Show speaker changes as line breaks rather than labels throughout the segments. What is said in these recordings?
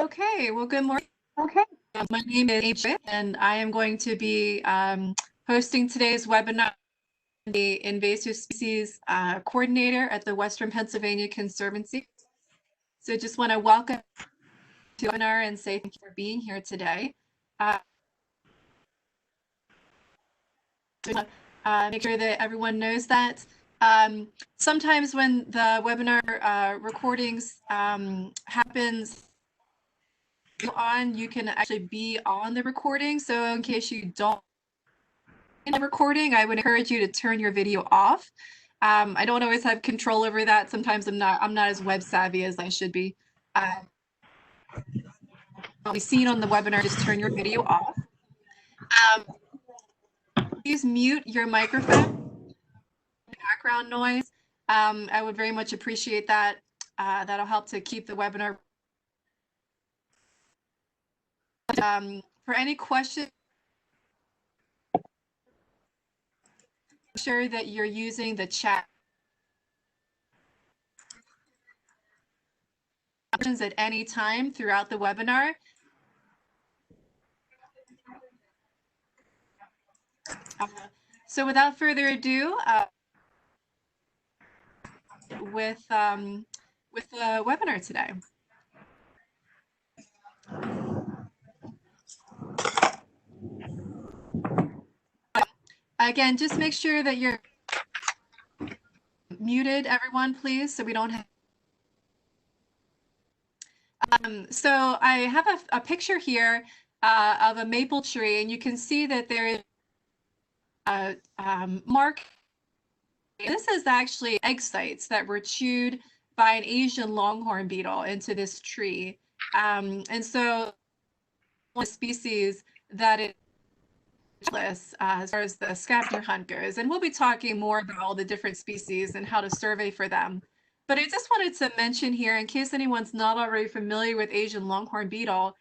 Okay, well, good morning.
Okay.
My name is Adrian, and I am going to be hosting today's webinar. The Invasive Species Coordinator at the Western Pennsylvania Conservancy. So just want to welcome to the webinar and say thank you for being here today. Make sure that everyone knows that sometimes when the webinar recordings happens on, you can actually be on the recording. So in case you don't in the recording, I would encourage you to turn your video off. I don't always have control over that. Sometimes I'm not as web savvy as I should be. Be seen on the webinar, just turn your video off. Please mute your microphone, background noise. I would very much appreciate that. That'll help to keep the webinar. For any questions, make sure that you're using the chat options at any time throughout the webinar. So without further ado, with the webinar today. Again, just make sure that you're muted, everyone, please, so we don't have. So I have a picture here of a maple tree, and you can see that there is a mark. This is actually egg sites that were chewed by an Asian longhorn beetle into this tree. And so one species that is as far as the scavenger hunt goes, and we'll be talking more about all the different species and how to survey for them. But I just wanted to mention here, in case anyone's not already familiar with Asian longhorn beetle,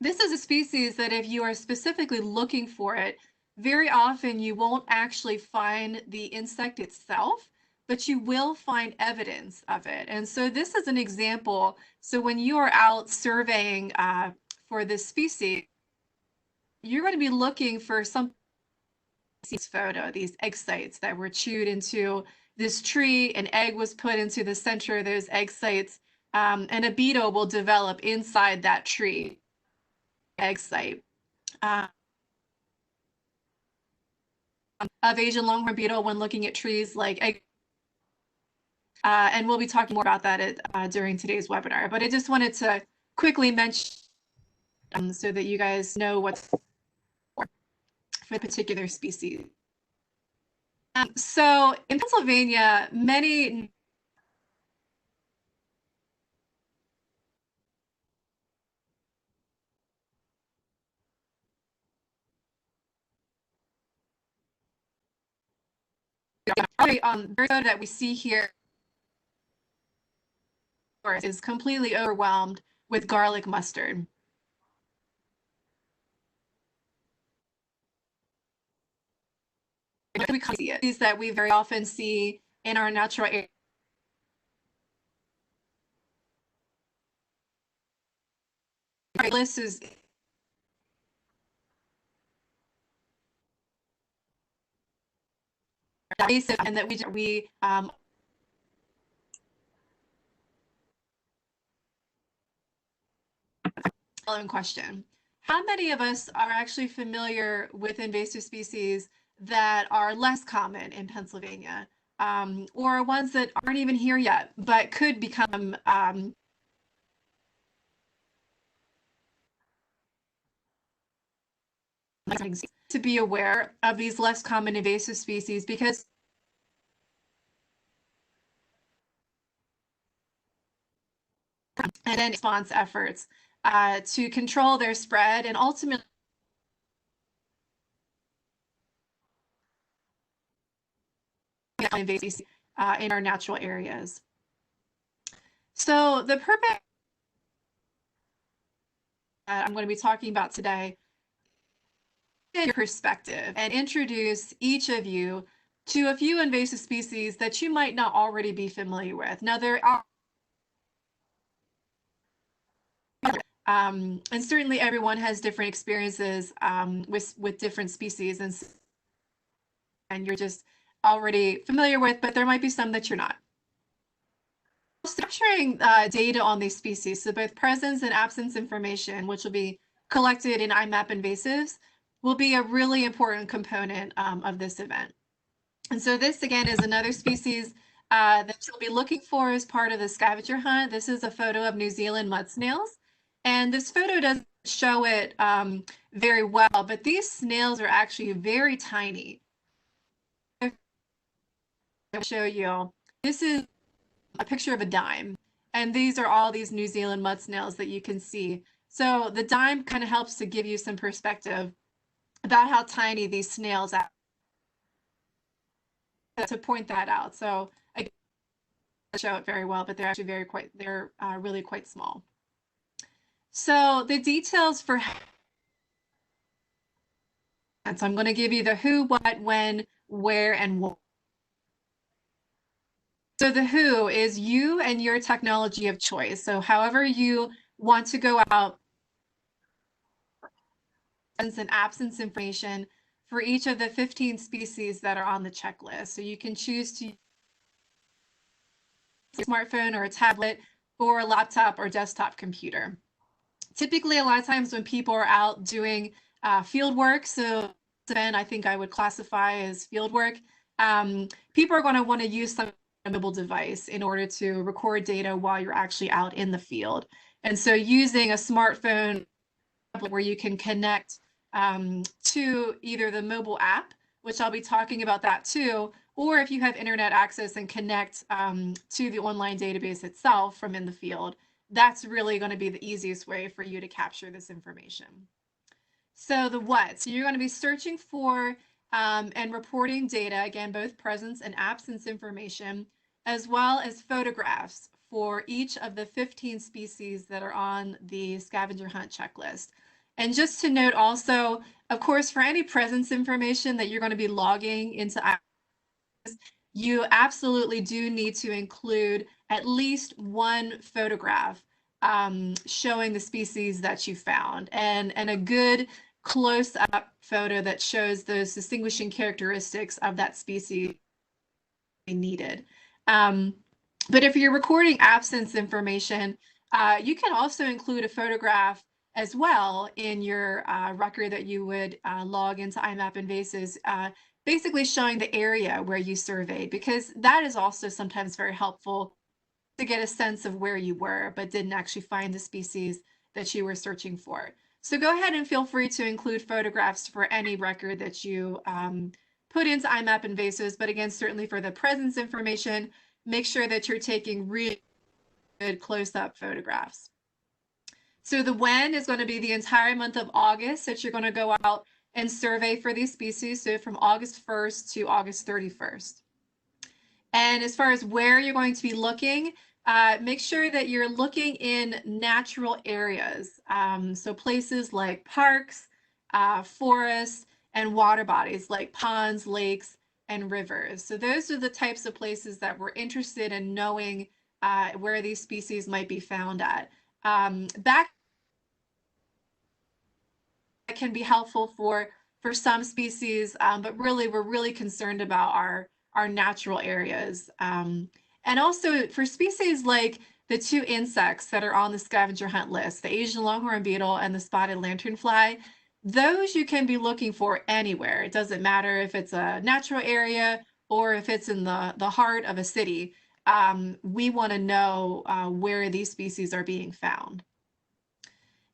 this is a species that if you are specifically looking for it, very often you won't actually find the insect itself, but you will find evidence of it. And so this is an example. So when you are out surveying for this species, you're going to be looking for some photo, these egg sites that were chewed into this tree. An egg was put into the center of those egg sites, and a beetle will develop inside that tree egg site. Of Asian longhorn beetle when looking at trees like egg. And we'll be talking more about that during today's webinar. But I just wanted to quickly mention so that you guys know what's for a particular species. So in Pennsylvania, many very good that we see here is completely overwhelmed with garlic mustard. These that we very often see in our natural area. This is basic, and that we following question: how many of us are actually familiar with invasive species that are less common in Pennsylvania, or ones that aren't even here yet but could become to be aware of these less common invasive species? Because and then response efforts to control their spread and ultimately invasive in our natural areas. So the purpose I'm going to be talking about today is your perspective and introduce each of you to a few invasive species that you might not already be familiar with. Now, there are And certainly everyone has different experiences with different species, and you're just already familiar with, but there might be some that you're not. Capturing data on these species, so both presence and absence information, which will be collected in iMapInvasives, will be a really important component of this event. And so this, again, is another species that you'll be looking for as part of the scavenger hunt. This is a photo of New Zealand mud snails. And this photo doesn't show it very well, but these snails are actually very tiny. I'll show you. This is a picture of a dime. And these are all these New Zealand mud snails that you can see. So the dime kind of helps to give you some perspective about how tiny these snails are, to point that out. So I can't show it very well, but they're actually they're really quite small. So the details for, and so I'm going to give you the who, what, when, where, and what. So the who is you and your technology of choice. So however you want to go out, and absence information for each of the 15 species that are on the checklist. So you can choose to use a smartphone or a tablet or a laptop or desktop computer. Typically, a lot of times when people are out doing field work, so then I think I would classify as field work, people are going to want to use some mobile device in order to record data while you're actually out in the field. And so using a smartphone where you can connect to either the mobile app, which I'll be talking about that too, or if you have internet access and connect to the online database itself from in the field, that's really going to be the easiest way for you to capture this information. So the what, so you're going to be searching for and reporting data, again, both presence and absence information, as well as photographs for each of the 15 species that are on the scavenger hunt checklist. And just to note also, of course, for any presence information that you're going to be logging into iMapInvasives, you absolutely do need to include at least one photograph showing the species that you found, and a good close-up photo that shows those distinguishing characteristics of that species needed. But if you're recording absence information, you can also include a photograph as well in your record that you would log into iMapInvasives, basically showing the area where you surveyed, because that is also sometimes very helpful to get a sense of where you were, but didn't actually find the species that you were searching for. So go ahead and feel free to include photographs for any record that you put into iMapInvasives, but again, certainly for the presence information, make sure that you're taking really good close-up photographs. So the when is going to be the entire month of August that you're going to go out and survey for these species, so from August 1st to August 31st. And as far as where you're going to be looking, make sure that you're looking in natural areas, so places like parks, forests, and water bodies like ponds, lakes, and rivers. So those are the types of places that we're interested in knowing where these species might be found at. Back can be helpful for some species, but really we're really concerned about our natural areas. And also for species like the two insects that are on the scavenger hunt list, the Asian longhorn beetle and the spotted lanternfly, those you can be looking for anywhere. It doesn't matter if it's a natural area or if it's in the heart of a city. We want to know where these species are being found.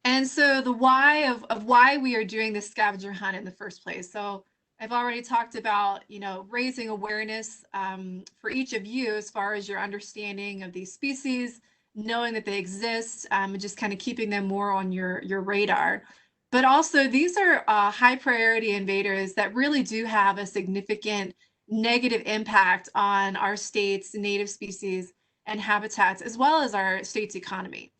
And so the why of why we are doing this scavenger hunt in the first place. So I've already talked about, raising awareness for each of you as far as your understanding of these species, knowing that they exist, and just kind of keeping them more on your radar. But also these are high priority invaders that really do have a significant negative impact on our state's native species and habitats, as well as our state's economy.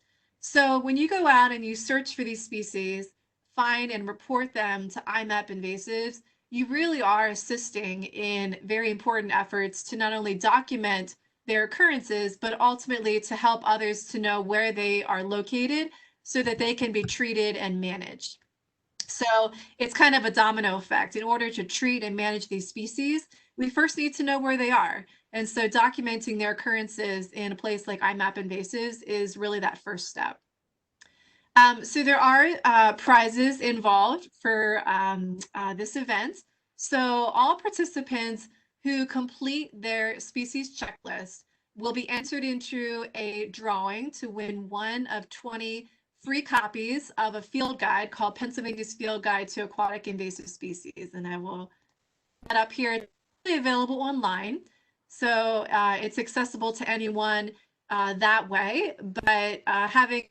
So when you go out and you search for these species, find and report them to iMapInvasives, you really are assisting in very important efforts to not only document their occurrences, but ultimately to help others to know where they are located so that they can be treated and managed. So it's kind of a domino effect. In order to treat and manage these species, we first need to know where they are. And so documenting their occurrences in a place like iMapInvasives is really that first step. So there are prizes involved for this event. So all participants who complete their species checklist will be entered into a drawing to win one of 20 free copies of a field guide called Pennsylvania's Field Guide to Aquatic Invasive Species. And I will put that up here. It's available online. So it's accessible to anyone that way, but having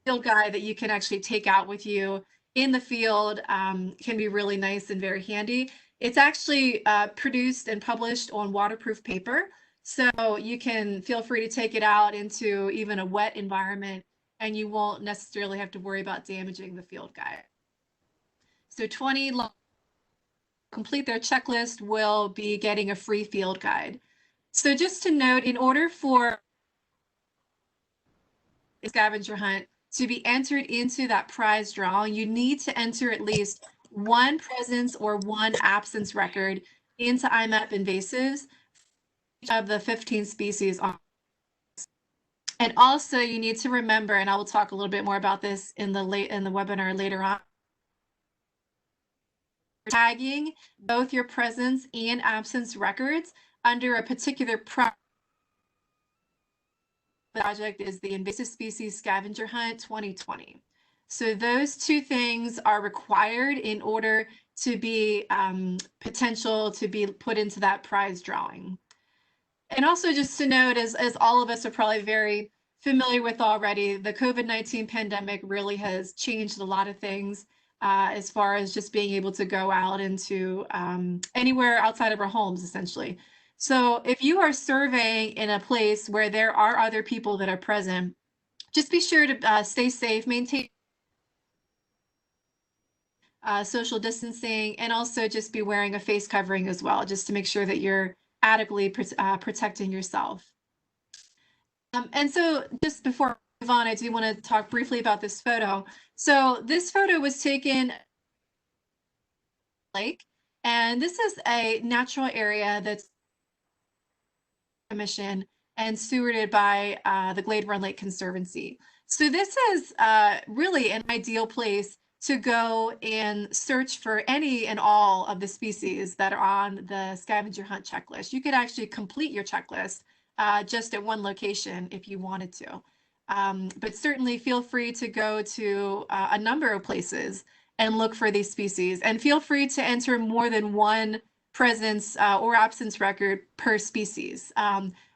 field guide that you can actually take out with you in the field can be really nice and very handy. It's actually produced and published on waterproof paper, so you can feel free to take it out into even a wet environment and you won't necessarily have to worry about damaging the field guide. So 20 complete their checklist will be getting a free field guide. So just to note, in order for a scavenger hunt to be entered into that prize drawing, you need to enter at least one presence or one absence record into iMapInvasives of the 15 species on. And also you need to remember, and I will talk a little bit more about this in the webinar later on, tagging both your presence and absence records under a particular project. The project is the Invasive Species Scavenger Hunt 2020. So those two things are required in order to be potential to be put into that prize drawing. And also just to note, as all of us are probably very familiar with already, the COVID-19 pandemic really has changed a lot of things as far as just being able to go out into anywhere outside of our homes, essentially. So if you are surveying in a place where there are other people that are present, just be sure to stay safe, maintain social distancing, and also just be wearing a face covering as well, just to make sure that you're adequately protecting yourself. And so just before I move on, I do want to talk briefly about this photo. So this photo was taken lake, and this is a natural area that's commission and stewarded by the Glade Run Lake Conservancy. So this is really an ideal place to go and search for any and all of the species that are on the scavenger hunt checklist. You could actually complete your checklist just at one location if you wanted to. But certainly feel free to go to a number of places and look for these species. And feel free to enter more than one presence or absence record per species.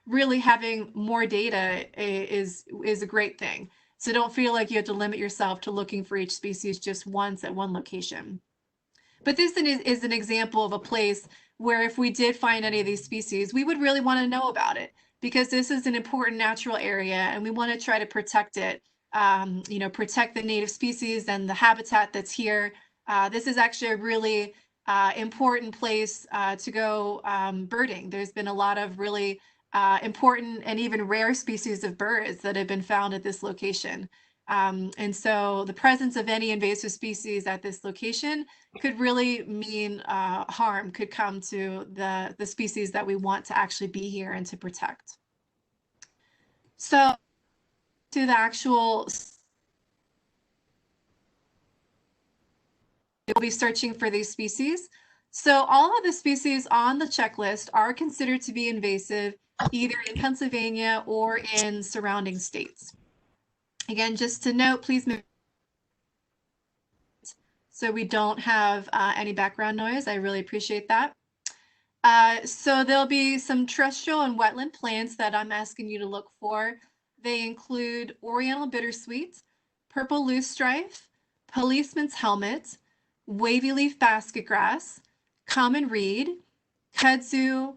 Really having more data is a great thing. So don't feel like you have to limit yourself to looking for each species just once at one location. But this is an example of a place where if we did find any of these species, we would really want to know about it, because this is an important natural area and we want to try to protect it, protect the native species and the habitat that's here. This is actually a really important place to go birding. There's been a lot of really important and even rare species of birds that have been found at this location. And so the presence of any invasive species at this location could really mean harm could come to the species that we want to actually be here and to protect. So to the actual, we'll be searching for these species. So all of the species on the checklist are considered to be invasive, either in Pennsylvania or in surrounding states. Again, just to note, please move so we don't have any background noise. I really appreciate that. So there'll be some terrestrial and wetland plants that I'm asking you to look for. They include Oriental Bittersweet, purple loosestrife, policeman's helmet, wavy leaf basket grass, common reed, kudzu,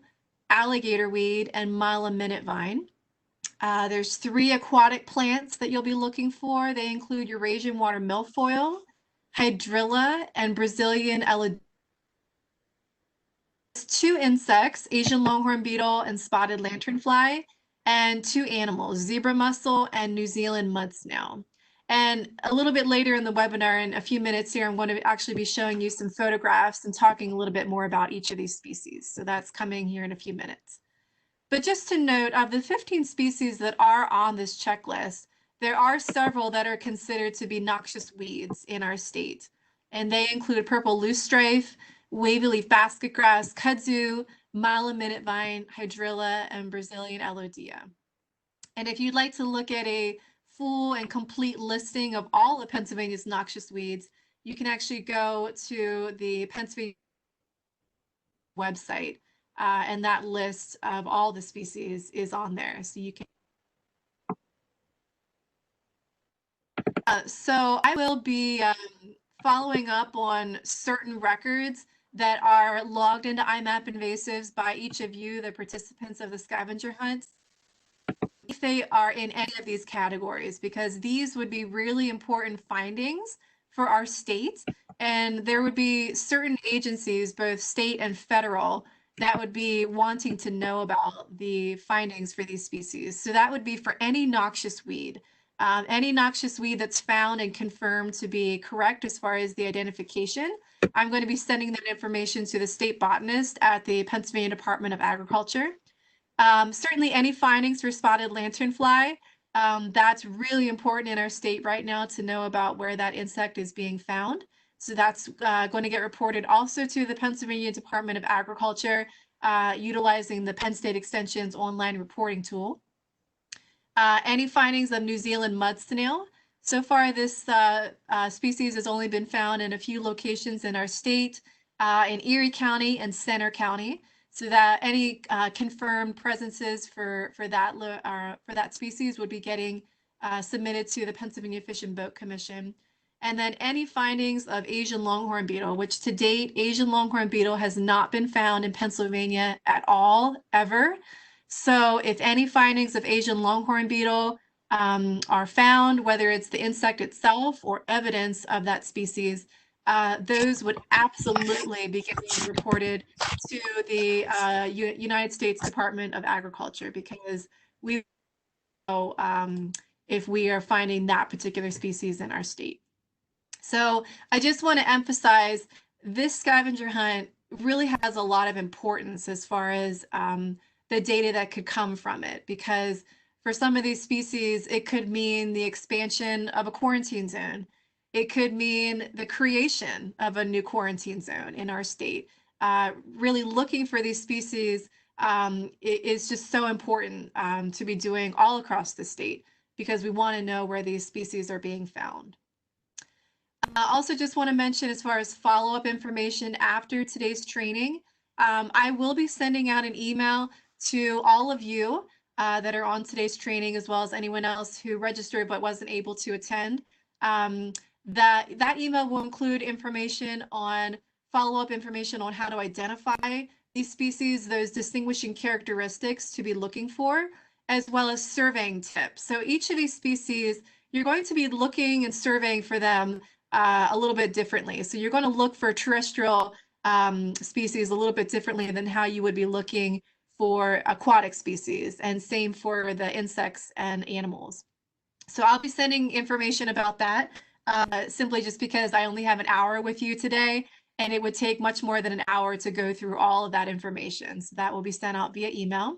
alligator weed, and mila minute vine. There's 3 aquatic plants that you'll be looking for. They include Eurasian water milfoil, hydrilla, and Brazilian Elodea. 2 insects, Asian longhorn beetle and spotted lanternfly, and 2 animals, zebra mussel and New Zealand mud snail. And a little bit later in the webinar, in a few minutes here, I'm going to actually be showing you some photographs and talking a little bit more about each of these species. So that's coming here in a few minutes. But just to note, of the 15 species that are on this checklist, there are several that are considered to be noxious weeds in our state. And they include purple loosestrife, wavy-leaf basket grass, kudzu, mala minute vine, hydrilla, and Brazilian Elodea. And if you'd like to look at a full and complete listing of all of Pennsylvania's noxious weeds, you can actually go to the Pennsylvania website, and that list of all the species is on there. So you can. So I will be following up on certain records that are logged into iMapInvasives by each of you, the participants of the scavenger hunt, if they are in any of these categories, because these would be really important findings for our state. And there would be certain agencies, both state and federal, that would be wanting to know about the findings for these species. So that would be for any noxious weed. Any noxious weed that's found and confirmed to be correct as far as the identification, I'm going to be sending that information to the state botanist at the Pennsylvania Department of Agriculture. Certainly any findings for spotted lanternfly, that's really important in our state right now to know about where that insect is being found. So that's going to get reported also to the Pennsylvania Department of Agriculture, utilizing the Penn State Extension's online reporting tool. Any findings of New Zealand mud snail. So far, this species has only been found in a few locations in our state, in Erie County and Center County. So that any confirmed presences for that species would be getting submitted to the Pennsylvania Fish and Boat Commission. And then any findings of Asian longhorn beetle, which to date, Asian longhorn beetle has not been found in Pennsylvania at all, ever. So if any findings of Asian longhorn beetle are found, whether it's the insect itself or evidence of that species, those would absolutely be getting reported to the United States Department of Agriculture, because we know if we are finding that particular species in our state. So I just want to emphasize this scavenger hunt really has a lot of importance as far as the data that could come from it, because for some of these species, it could mean the expansion of a quarantine zone. It could mean the creation of a new quarantine zone in our state. Really looking for these species is just so important to be doing all across the state, because we want to know where these species are being found. Also just want to mention, as far as follow-up information after today's training, I will be sending out an email to all of you that are on today's training, as well as anyone else who registered but wasn't able to attend. That email will include information on follow-up information on how to identify these species, those distinguishing characteristics to be looking for, as well as surveying tips. So each of these species, you're going to be looking and surveying for them a little bit differently. So you're going to look for terrestrial species a little bit differently than how you would be looking for aquatic species, and same for the insects and animals. So I'll be sending information about that simply just because I only have an hour with you today, and it would take much more than an hour to go through all of that information. So that will be sent out via email.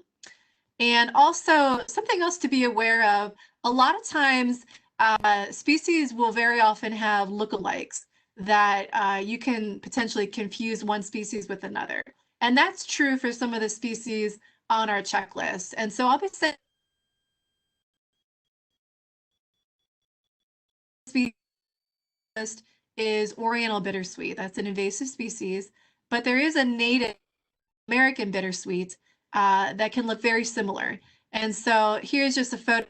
And also something else to be aware of, a lot of times species will very often have lookalikes that you can potentially confuse one species with another. And that's true for some of the species on our checklist. And so I'll be sending list is Oriental Bittersweet. That's an invasive species, but there is a native American bittersweet that can look very similar. And so here's just a photo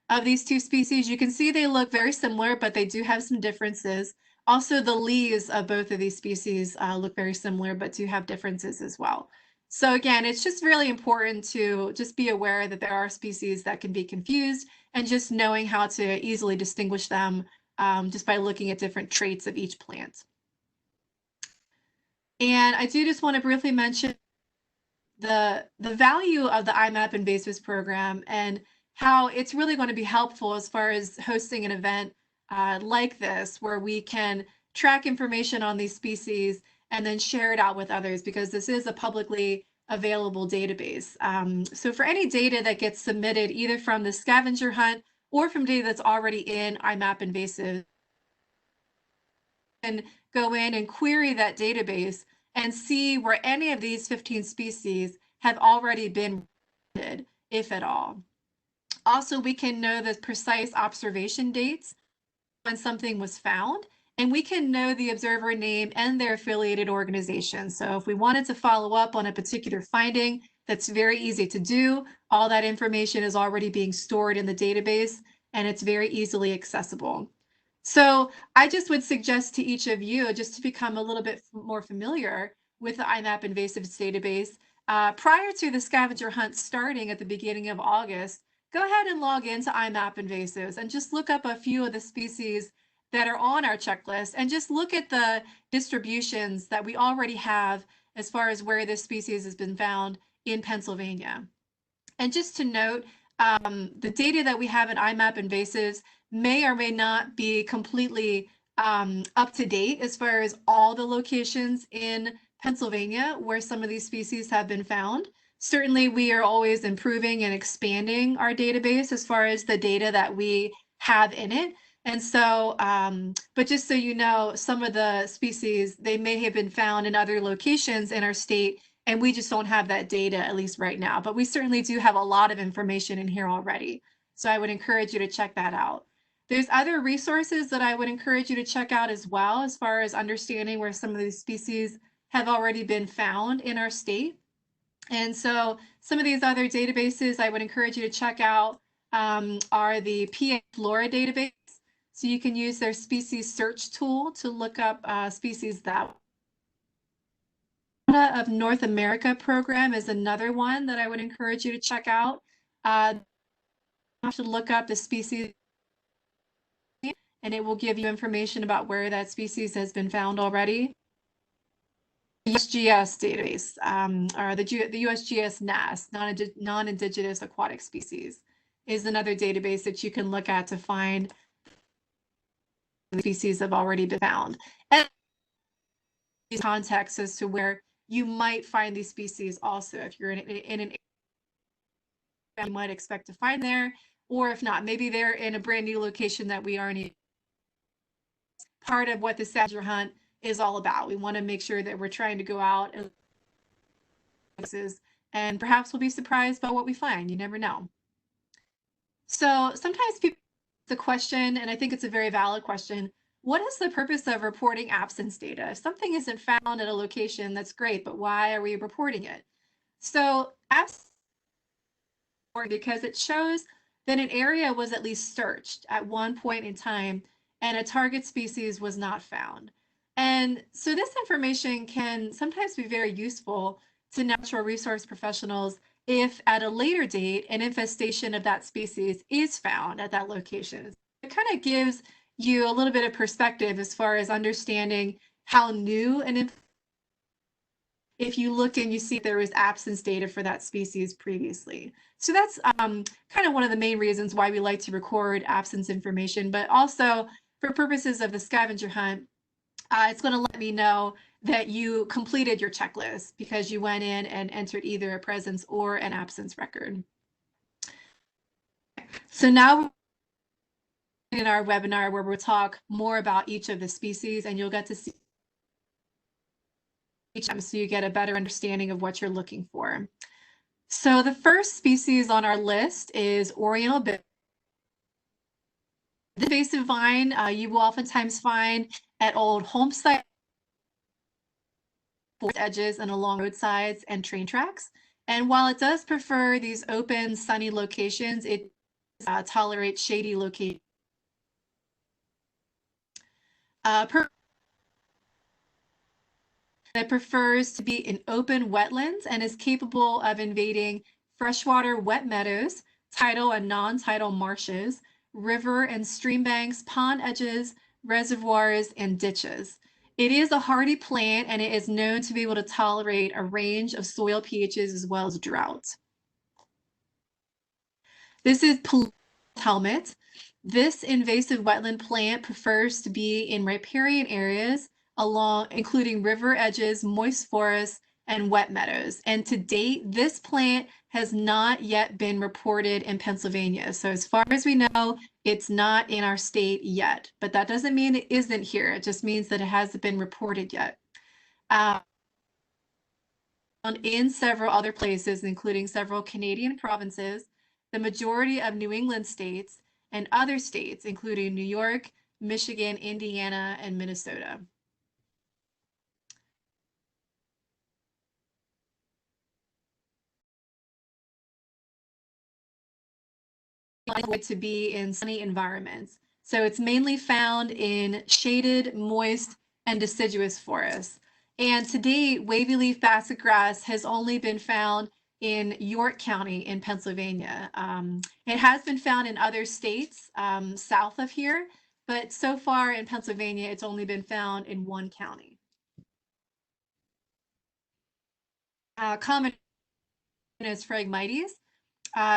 of these two species. You can see they look very similar, but they do have some differences. Also, the leaves of both of these species look very similar, but do have differences as well. So again, it's just really important to just be aware that there are species that can be confused, and just knowing how to easily distinguish them just by looking at different traits of each plant. And I do just want to briefly mention the value of the iMapInvasives program, and how it's really going to be helpful as far as hosting an event like this, where we can track information on these species and then share it out with others, because this is a publicly available database. So for any data that gets submitted either from the scavenger hunt or from data that's already in iMapInvasives, can go in and query that database and see where any of these 15 species have already been reported, if at all. Also, we can know the precise observation dates when something was found, and we can know the observer name and their affiliated organization. So if we wanted to follow up on a particular finding, that's very easy to do. All that information is already being stored in the database, and it's very easily accessible. So I just would suggest to each of you, just to become a little bit more familiar with the iMapInvasives database, prior to the scavenger hunt starting at the beginning of August, go ahead and log into iMapInvasives and just look up a few of the species that are on our checklist, and just look at the distributions that we already have as far as where this species has been found in Pennsylvania. And just to note, the data that we have in iMapInvasives may or may not be completely up to date as far as all the locations in Pennsylvania where some of these species have been found. Certainly, we are always improving and expanding our database as far as the data that we have in it. And so, but just so you know, some of the species, they may have been found in other locations in our state, and we just don't have that data, at least right now. But we certainly do have a lot of information in here already. So I would encourage you to check that out. There's other resources that I would encourage you to check out as well, as far as understanding where some of these species have already been found in our state. And so some of these other databases I would encourage you to check out are the PA Flora database. So you can use their species search tool to look up species that of North America program is another one that I would encourage you to check out. You have to look up the species, and it will give you information about where that species has been found already. The USGS database, or the USGS NAS, non-indigenous aquatic species, is another database that you can look at to find the species have already been found. And context as to where you might find these species also. If you're in an area you might expect to find there, or if not, maybe they're in a brand new location that we aren't even. Part of what the scavenger hunt is all about. We want to make sure that we're trying to go out and perhaps we'll be surprised by what we find. You never know. So sometimes people ask the question, and I think it's a very valid question, what is the purpose of reporting absence data? If something isn't found at a location, that's great, but why are we reporting it? So absence, because it shows that an area was at least searched at one point in time and a target species was not found. And so this information can sometimes be very useful to natural resource professionals if at a later date an infestation of that species is found at that location. It kind of gives you a little bit of perspective as far as understanding how new an if you look and you see there was absence data for that species previously. So that's kind of one of the main reasons why we like to record absence information, but also for purposes of the scavenger hunt, it's going to let me know that you completed your checklist because you went in and entered either a presence or an absence record. So now in our webinar where we'll talk more about each of the species, and you'll get to see each of them so you get a better understanding of what you're looking for. So the first species on our list is Oriental Bittersweet. The invasive vine you will oftentimes find at old home sites, forest edges, and along roadsides and train tracks. And while it does prefer these open, sunny locations, it tolerates shady locations. It prefers to be in open wetlands and is capable of invading freshwater wet meadows, tidal and non-tidal marshes, river and stream banks, pond edges, reservoirs, and ditches. It is a hardy plant, and it is known to be able to tolerate a range of soil pHs as well as drought. This is helmet. This invasive wetland plant prefers to be in riparian areas including river edges, moist forests, and wet meadows. And to date, this plant has not yet been reported in Pennsylvania. So as far as we know, it's not in our state yet, but that doesn't mean it isn't here. It just means that it hasn't been reported yet. In several other places, including several Canadian provinces, the majority of New England states, and other states, including New York, Michigan, Indiana, and Minnesota. To be in sunny environments. So it's mainly found in shaded, moist, and deciduous forests. And to date, wavy leaf basset grass has only been found in York County in Pennsylvania. It has been found in other states south of here, but so far in Pennsylvania, it's only been found in one county. Common is Phragmites.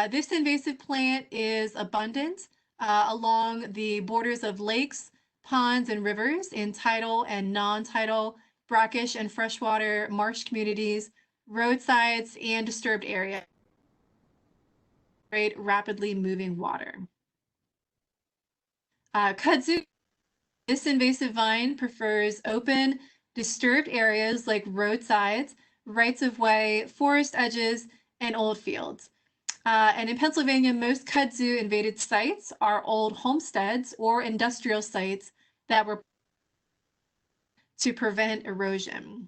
This invasive plant is abundant along the borders of lakes, ponds, and rivers in tidal and non-tidal, brackish and freshwater marsh communities, roadsides, and disturbed areas. Rapidly moving water. Kudzu, this invasive vine prefers open, disturbed areas like roadsides, rights-of-way, forest edges, and old fields. And in Pennsylvania, most kudzu invaded sites are old homesteads or industrial sites that were to prevent erosion.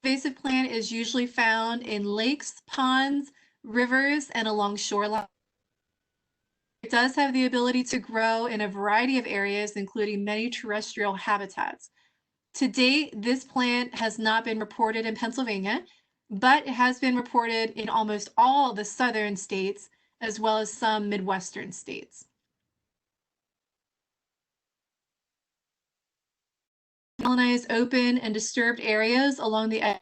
Invasive plant is usually found in lakes, ponds, rivers, and along shorelines. It does have the ability to grow in a variety of areas, including many terrestrial habitats. To date, this plant has not been reported in Pennsylvania, but it has been reported in almost all the southern states, as well as some Midwestern states. Colonize open and disturbed areas along the edge,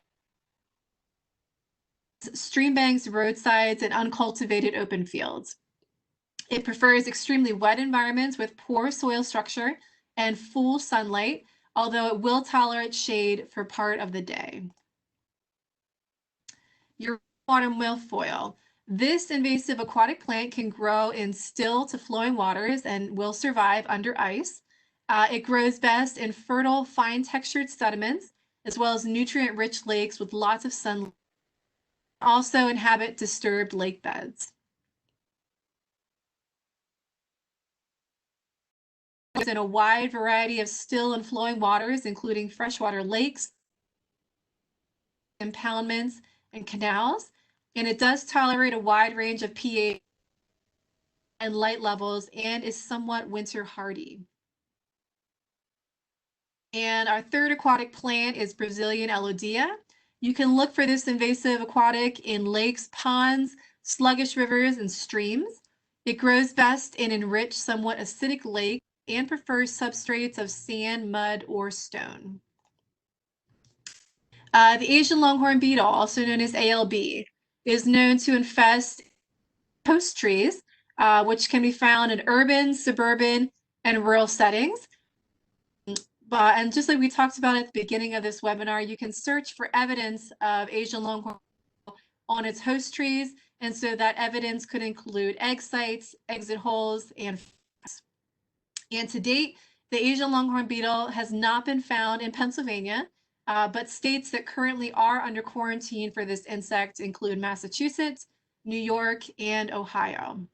stream banks, roadsides, and uncultivated open fields. It prefers extremely wet environments with poor soil structure and full sunlight, although it will tolerate shade for part of the day. Your water milfoil. This invasive aquatic plant can grow in still to flowing waters and will survive under ice. It grows best in fertile, fine-textured sediments, as well as nutrient-rich lakes with lots of sunlight. Also inhabit disturbed lake beds. In a wide variety of still and flowing waters, including freshwater lakes, impoundments, and canals, and it does tolerate a wide range of pH and light levels and is somewhat winter hardy. And our third aquatic plant is Brazilian Elodea. You can look for this invasive aquatic in lakes, ponds, sluggish rivers, and streams. It grows best in enriched, somewhat acidic lakes and prefers substrates of sand, mud, or stone. The Asian longhorn beetle, also known as ALB, is known to infest post trees, which can be found in urban, suburban, and rural settings. And just like we talked about at the beginning of this webinar, you can search for evidence of Asian longhorn on its host trees. And so that evidence could include egg sites, exit holes, and to date, the Asian longhorn beetle has not been found in Pennsylvania, but states that currently are under quarantine for this insect include Massachusetts, New York, and Ohio.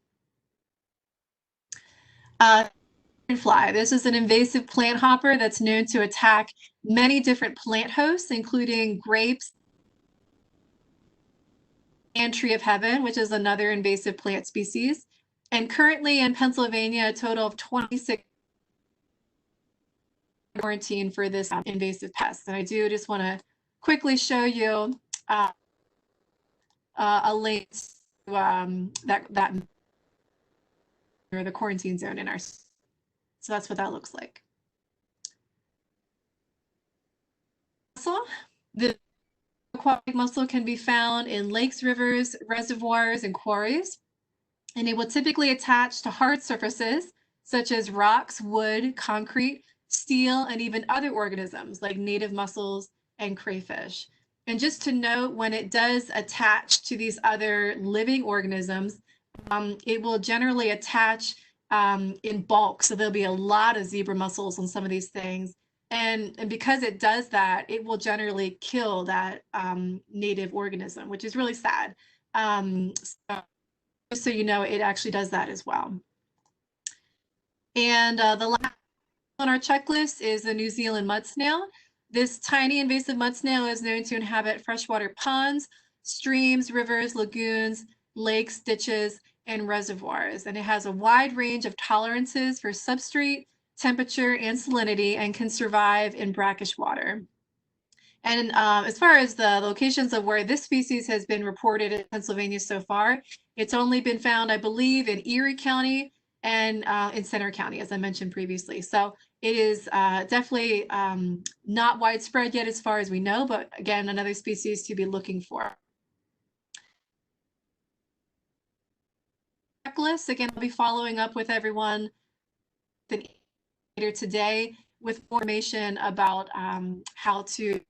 Fly. This is an invasive plant hopper that's known to attack many different plant hosts, including grapes and tree of heaven, which is another invasive plant species. And currently in Pennsylvania, a total of 26 quarantine for this invasive pest. And I do just want to quickly show you a link to that or the quarantine zone in our. So that's what that looks like. So the aquatic mussel can be found in lakes, rivers, reservoirs, and quarries, and it will typically attach to hard surfaces such as rocks, wood, concrete, steel, and even other organisms like native mussels and crayfish. And just to note, when it does attach to these other living organisms, it will generally attach in bulk. So there'll be a lot of zebra mussels on some of these things. And because it does that, it will generally kill that native organism, which is really sad. So just so you know, it actually does that as well. And the last on our checklist is the New Zealand mud snail. This tiny invasive mud snail is known to inhabit freshwater ponds, streams, rivers, lagoons, lakes, ditches, and reservoirs. And it has a wide range of tolerances for substrate, temperature, and salinity, and can survive in brackish water. And as far as the locations of where this species has been reported in Pennsylvania so far, it's only been found, I believe, in Erie County and in Center County, as I mentioned previously. So it is definitely not widespread yet as far as we know, but again, another species to be looking for. Checklist, again, I'll be following up with everyone later today with information about how to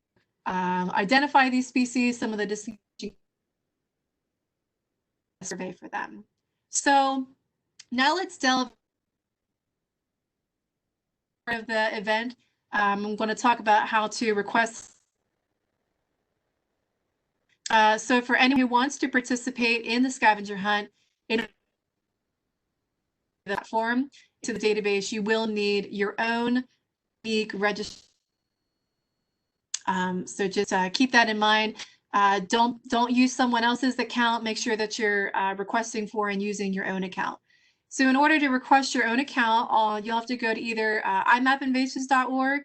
identify these species, some of the distinction survey for them. So now let's delve into the event. I'm going to talk about how to request. So for anyone who wants to participate in the scavenger hunt, in the form to the database, you will need your own unique registration. So just keep that in mind. Don't use someone else's account. Make sure that you're requesting for and using your own account. So in order to request your own account, you'll have to go to either imapinvasives.org.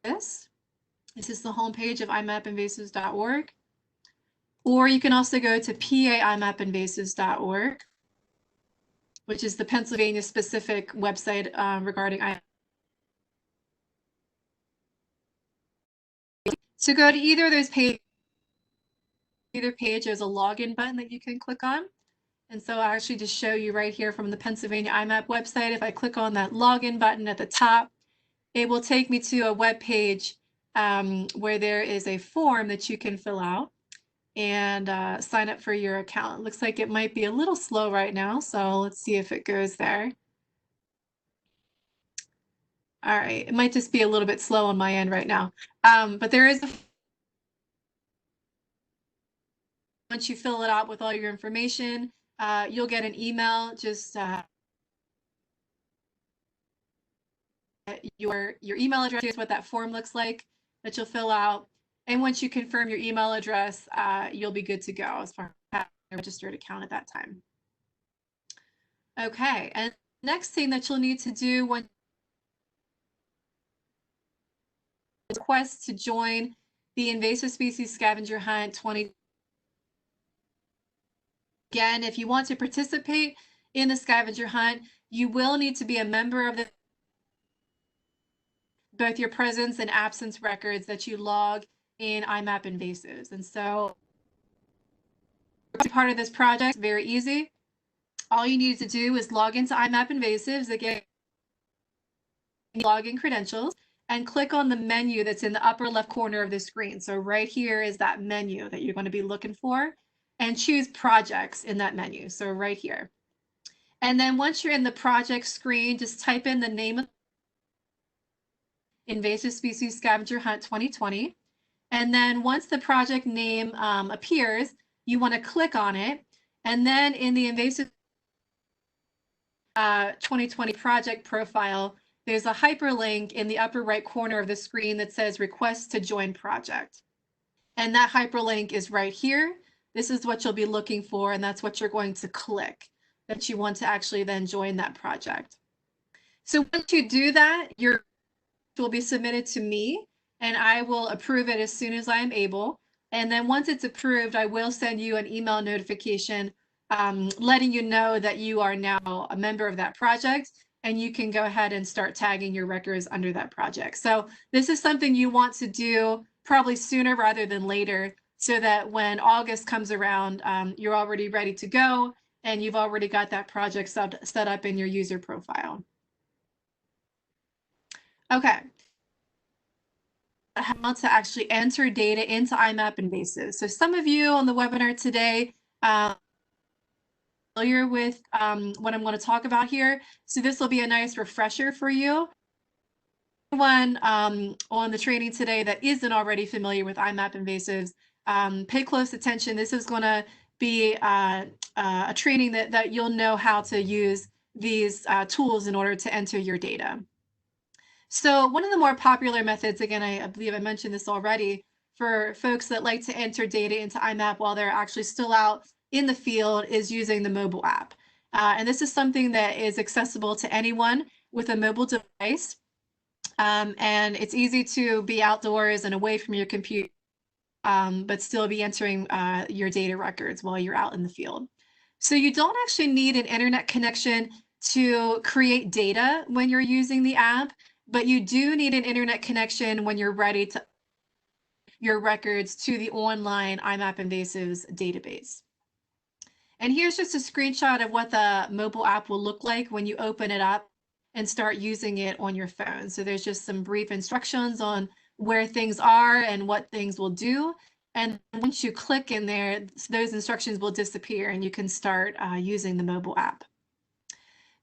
This is the homepage of iMapInvasives.org. Or you can also go to PAIMapInvasives.org, which is the Pennsylvania specific website regarding IMAP. So go to either of those pages. Either page, there's a login button that you can click on. And so I'll actually just show you right here from the Pennsylvania IMAP website. If I click on that login button at the top, it will take me to a web page where there is a form that you can fill out and sign up for your account. It looks like it might be a little slow right now, so let's see if it goes there. All right, it might just be a little bit slow on my end right now, but there is once you fill it out with all your information, you'll get an email. Just your email address is what that form looks like that you'll fill out. And once you confirm your email address, you'll be good to go as far as having a registered account at that time. Okay, and next thing that you'll need to do when request to join the Invasive Species Scavenger Hunt 20. Again, if you want to participate in the scavenger hunt, you will need to be a member of both your presence and absence records that you log in iMapInvasives. And so part of this project, very easy. All you need to do is log into iMapInvasives, again, login credentials, and click on the menu that's in the upper left corner of the screen. So right here is that menu that you're going to be looking for, and choose projects in that menu. So right here. And then once you're in the project screen, just type in the name of Invasive Species Scavenger Hunt 2020. And then once the project name appears, you want to click on it. And then in the Invasive 2020 project profile, there's a hyperlink in the upper right corner of the screen that says request to join project. And that hyperlink is right here. This is what you'll be looking for, and that's what you're going to click, that you want to actually then join that project. So once you do that, your will be submitted to me, and I will approve it as soon as I am able. And then once it's approved, I will send you an email notification letting you know that you are now a member of that project, and you can go ahead and start tagging your records under that project. So this is something you want to do probably sooner rather than later, so that when August comes around, you're already ready to go and you've already got that project set up in your user profile. Okay. How to actually enter data into iMapInvasives. So some of you on the webinar today familiar with what I'm going to talk about here. So this will be a nice refresher for you. Anyone on the training today that isn't already familiar with iMapInvasives, pay close attention. This is going to be a training that you'll know how to use these tools in order to enter your data. So one of the more popular methods, again, I believe I mentioned this already, for folks that like to enter data into IMAP while they're actually still out in the field is using the mobile app. And this is something that is accessible to anyone with a mobile device. And it's easy to be outdoors and away from your computer, but still be entering your data records while you're out in the field. So you don't actually need an internet connection to create data when you're using the app, but you do need an internet connection when you're ready to your records to the online iMapInvasives database. And here's just a screenshot of what the mobile app will look like when you open it up and start using it on your phone. So there's just some brief instructions on where things are and what things will do. And once you click in there, those instructions will disappear and you can start using the mobile app.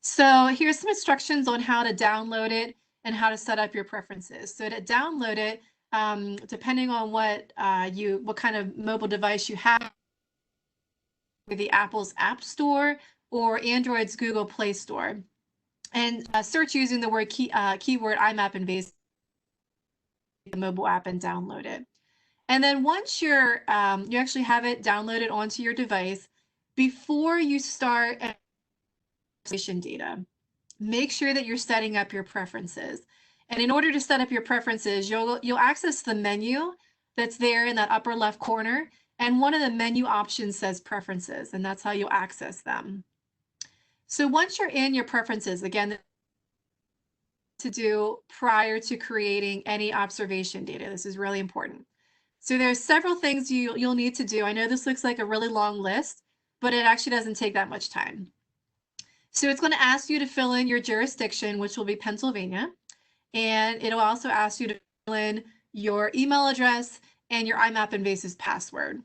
So here's some instructions on how to download it and how to set up your preferences. So to download it, depending on what kind of mobile device you have, the Apple's App Store or Android's Google Play Store, and search using the word keyword iMapInvasives, the mobile app, and download it. And then once you actually have it downloaded onto your device, before you start data, make sure that you're setting up your preferences. And in order to set up your preferences, you'll access the menu that's there in that upper left corner. And one of the menu options says preferences, and that's how you'll access them. So once you're in your preferences, again, to do prior to creating any observation data, this is really important. So there's several things you'll need to do. I know this looks like a really long list, but it actually doesn't take that much time. So it's going to ask you to fill in your jurisdiction, which will be Pennsylvania. And it'll also ask you to fill in your email address and your iMapInvasives password.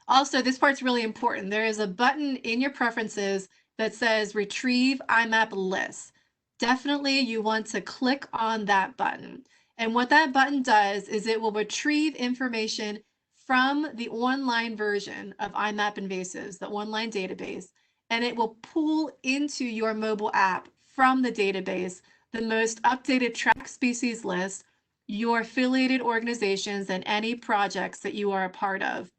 Also, this part's really important. There is a button in your preferences that says Retrieve IMAP List. Definitely you want to click on that button. And what that button does is it will retrieve information from the online version of iMapInvasives, the online database, and it will pull into your mobile app from the database the most updated track species list, your affiliated organizations, and any projects that you are a part of.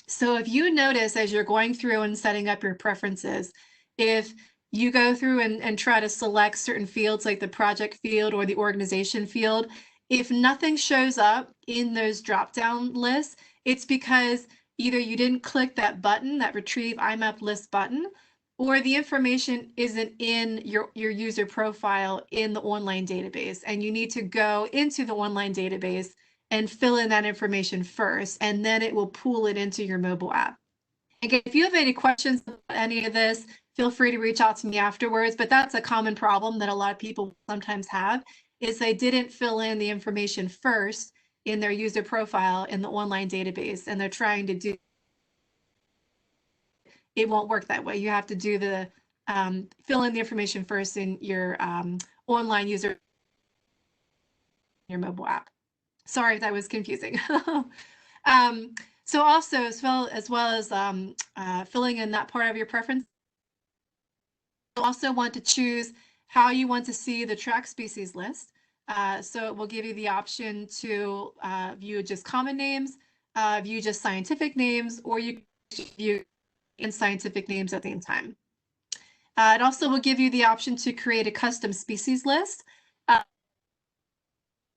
So if you notice as you're going through and setting up your preferences, if you go through and try to select certain fields like the project field or the organization field, if nothing shows up in those drop-down lists, it's because either you didn't click that button, that Retrieve IMAP List button, or the information isn't in your user profile in the online database, and you need to go into the online database and fill in that information first, and then it will pull it into your mobile app. Again, if you have any questions about any of this, feel free to reach out to me afterwards, but that's a common problem that a lot of people sometimes have, is they didn't fill in the information first in their user profile in the online database, and they're trying to do it won't work that way. You have to do the fill in the information first in your online user, your mobile app. Sorry if that was confusing. So also, as well as filling in that part of your preference, you'll also want to choose how you want to see the track species list. So it will give you the option to view just common names, view just scientific names, or you can view in scientific names at the same time. It also will give you the option to create a custom species list.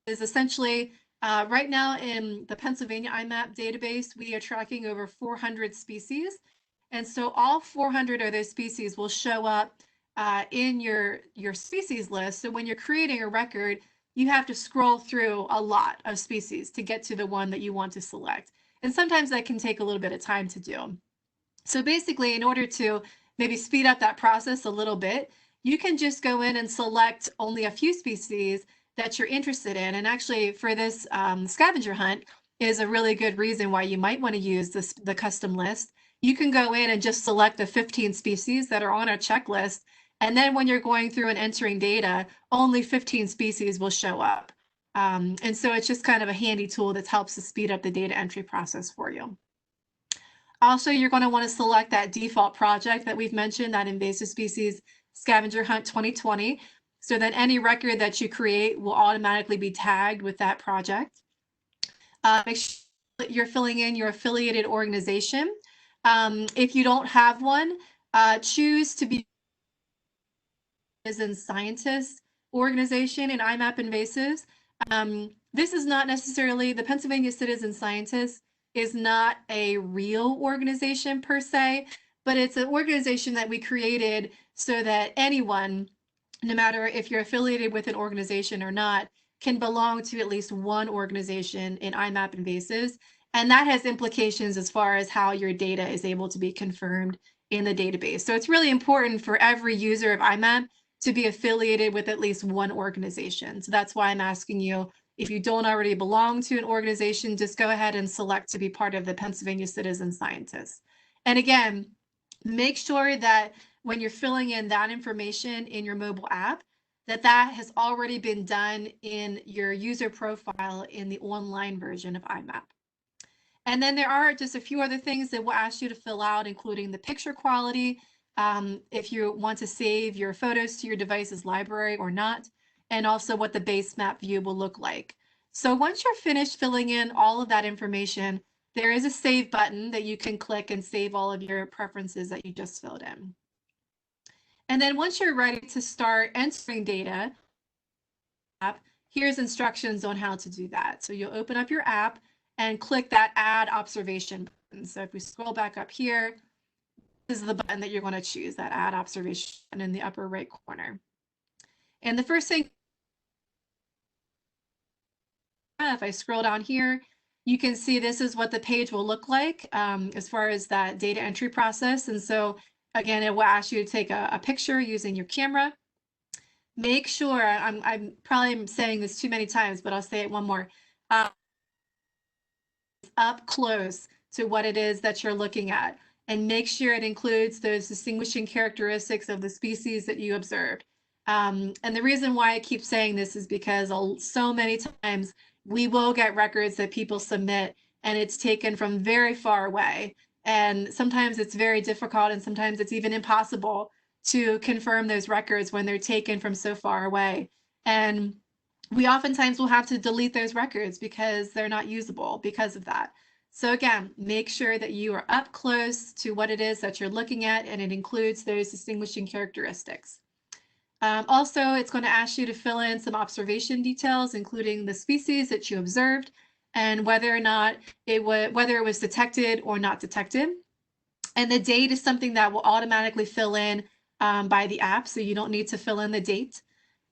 Is essentially right now in the Pennsylvania IMAP database, we are tracking over 400 species. And so all 400 of those species will show up in your species list. So when you're creating a record, you have to scroll through a lot of species to get to the one that you want to select. And sometimes that can take a little bit of time to do. So basically, in order to maybe speed up that process a little bit, you can just go in and select only a few species that you're interested in. And actually, for this scavenger hunt is a really good reason why you might want to use the custom list. You can go in and just select the 15 species that are on our checklist. And then when you're going through and entering data, only 15 species will show up. And so it's just kind of a handy tool that helps to speed up the data entry process for you. Also, you're going to want to select that default project that we've mentioned, that Invasive Species Scavenger Hunt 2020, so that any record that you create will automatically be tagged with that project. Make sure that you're filling in your affiliated organization. If you don't have one, choose to be citizen scientist organization in iMapInvasives. This is not necessarily, the Pennsylvania Citizen Scientists is not a real organization per se, but it's an organization that we created so that anyone, no matter if you're affiliated with an organization or not, can belong to at least one organization in iMapInvasives. And that has implications as far as how your data is able to be confirmed in the database. So it's really important for every user of IMAP to be affiliated with at least one organization. So that's why I'm asking you, if you don't already belong to an organization, just go ahead and select to be part of the Pennsylvania Citizen Scientists. And again, make sure that when you're filling in that information in your mobile app, that has already been done in your user profile in the online version of IMAP. And then there are just a few other things that we'll ask you to fill out, including the picture quality, if you want to save your photos to your device's library or not, and also what the base map view will look like. So once you're finished filling in all of that information, there is a save button that you can click and save all of your preferences that you just filled in. And then once you're ready to start entering data, here's instructions on how to do that. So you'll open up your app and click that Add Observation button. So if we scroll back up here, this is the button that you're going to choose, that Add Observation in the upper right corner. And the first thing, if I scroll down here, you can see this is what the page will look like as far as that data entry process. And so again, it will ask you to take a picture using your camera. Make sure, I'm probably saying this too many times, but I'll say it one more. Up close to what it is that you're looking at, and make sure it includes those distinguishing characteristics of the species that you observed. And the reason why I keep saying this is because so many times we will get records that people submit and it's taken from very far away. And sometimes it's very difficult, and sometimes it's even impossible to confirm those records when they're taken from so far away. And we oftentimes will have to delete those records because they're not usable because of that. So again, make sure that you are up close to what it is that you're looking at, and it includes those distinguishing characteristics. Also, it's going to ask you to fill in some observation details, including the species that you observed and whether or not whether it was detected or not detected. And the date is something that will automatically fill in by the app, so you don't need to fill in the date.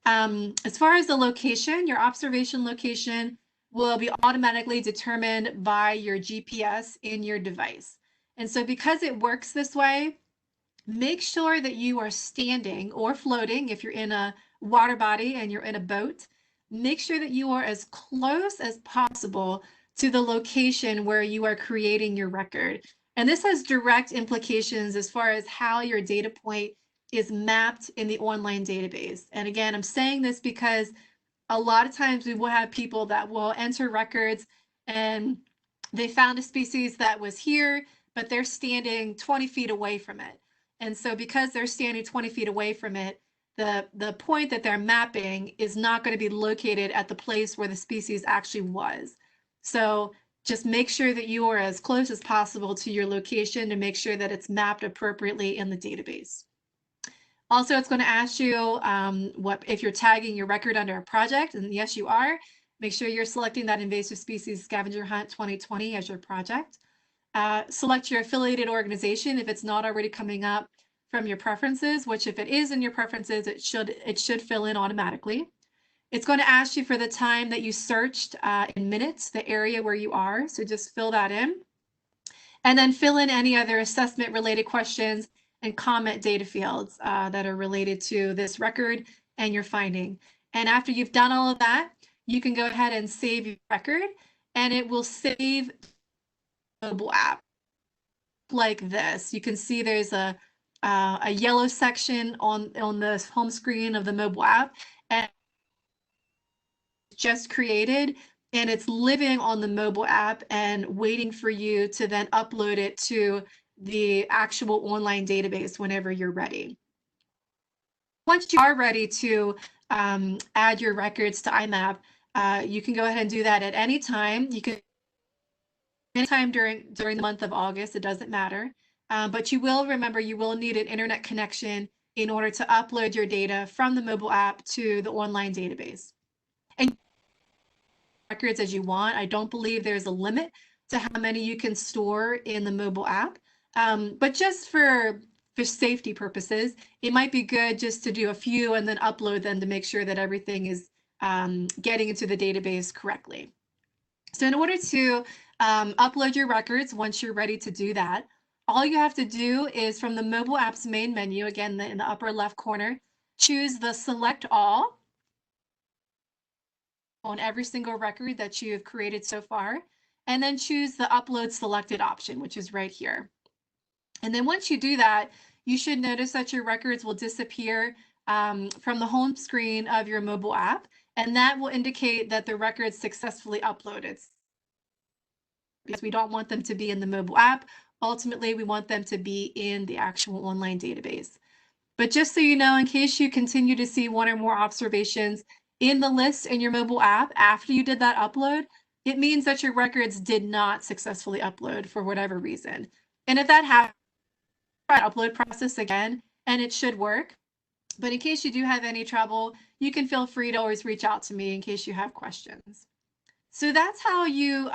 As far as the location, your observation location will be automatically determined by your GPS in your device. And so because it works this way, make sure that you are standing or floating if you're in a water body and you're in a boat. Make sure that you are as close as possible to the location where you are creating your record. And this has direct implications as far as how your data point is mapped in the online database. And again, I'm saying this because a lot of times we will have people that will enter records and they found a species that was here, but they're standing 20 feet away from it. And so because they're standing 20 feet away from it, the point that they're mapping is not going to be located at the place where the species actually was. So just make sure that you are as close as possible to your location to make sure that it's mapped appropriately in the database. Also, it's going to ask you if you're tagging your record under a project, and yes, you are. Make sure you're selecting that Invasive Species Scavenger Hunt 2020 as your project. Select your affiliated organization if it's not already coming up from your preferences, which if it is in your preferences, it should fill in automatically. It's going to ask you for the time that you searched in minutes, the area where you are. So just fill that in. And then fill in any other assessment related questions and comment data fields that are related to this record and your finding. And after you've done all of that, you can go ahead and save your record, and it will save the mobile app like this. You can see there's a yellow section on the home screen of the mobile app, and it's just created, and it's living on the mobile app and waiting for you to then upload it to the actual online database whenever you're ready. Once you are ready to add your records to IMAP, you can go ahead and do that at any time. You can anytime during the month of August, it doesn't matter. But you will remember you will need an internet connection in order to upload your data from the mobile app to the online database. And records as you want. I don't believe there's a limit to how many you can store in the mobile app. But just for safety purposes, it might be good just to do a few and then upload them to make sure that everything is getting into the database correctly. So in order to upload your records, once you're ready to do that, all you have to do is from the mobile app's main menu, again, in the upper left corner, choose the Select All on every single record that you've created so far, and then choose the Upload Selected option, which is right here. And then once you do that, you should notice that your records will disappear from the home screen of your mobile app, and that will indicate that the records successfully uploaded. Because we don't want them to be in the mobile app. Ultimately, we want them to be in the actual online database. But just so you know, in case you continue to see one or more observations in the list in your mobile app after you did that upload, it means that your records did not successfully upload for whatever reason. And if that happens, try the upload process again, and it should work. But in case you do have any trouble, you can feel free to always reach out to me in case you have questions. So that's how you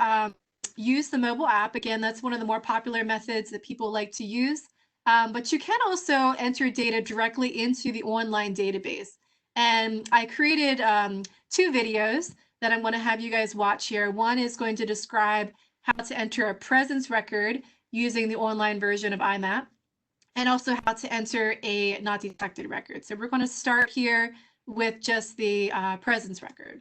use the mobile app. Again, that's one of the more popular methods that people like to use. But you can also enter data directly into the online database. And I created 2 videos that I'm going to have you guys watch here. One is going to describe how to enter a presence record using the online version of IMAP, and also how to enter a not detected record. So we're going to start here with just the presence record.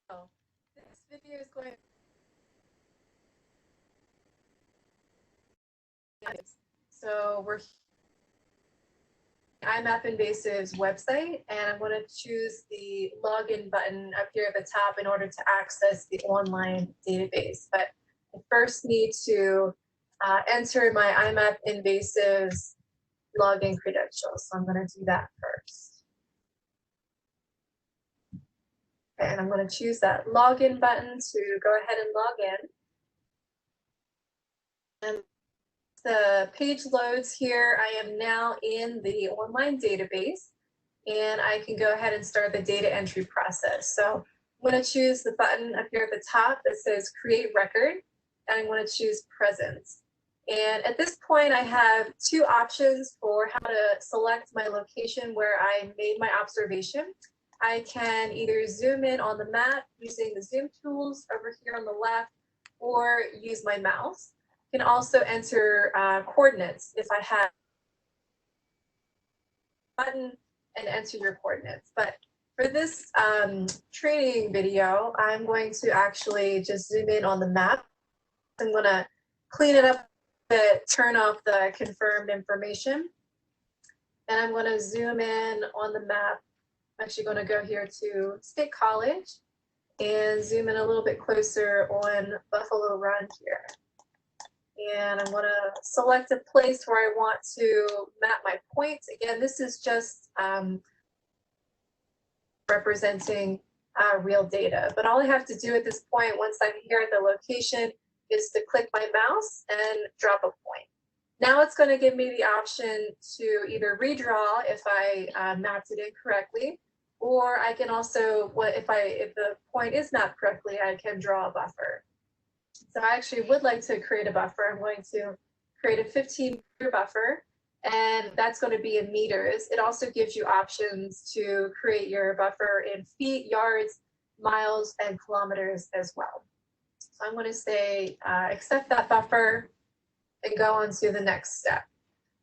So this video is going so we're iMapInvasives website, and I'm going to choose the login button up here at the top in order to access the online database. But I first need to enter my iMapInvasives login credentials. So I'm going to do that first. Okay, and I'm going to choose that login button to go ahead and log in. And the page loads here, I am now in the online database, and I can go ahead and start the data entry process. So I'm going to choose the button up here at the top that says Create Record, and I'm going to choose Presence. And at this point, I have 2 options for how to select my location where I made my observation. I can either zoom in on the map using the zoom tools over here on the left, or use my mouse. Can also enter coordinates if I have a button and enter your coordinates. But for this training video, I'm going to actually just zoom in on the map. I'm going to clean it up a bit, turn off the confirmed information, and I'm going to zoom in on the map. I'm actually going to go here to State College and zoom in a little bit closer on Buffalo Run here. And I'm going to select a place where I want to map my points. Again, this is just representing real data. But all I have to do at this point, once I'm here at the location, is to click my mouse and drop a point. Now it's going to give me the option to either redraw if I mapped it incorrectly, or I can also, if the point is mapped correctly, I can draw a buffer. So I actually would like to create a buffer. I'm going to create a 15-meter buffer, and that's going to be in meters. It also gives you options to create your buffer in feet, yards, miles, and kilometers as well. So I'm going to say accept that buffer and go on to the next step.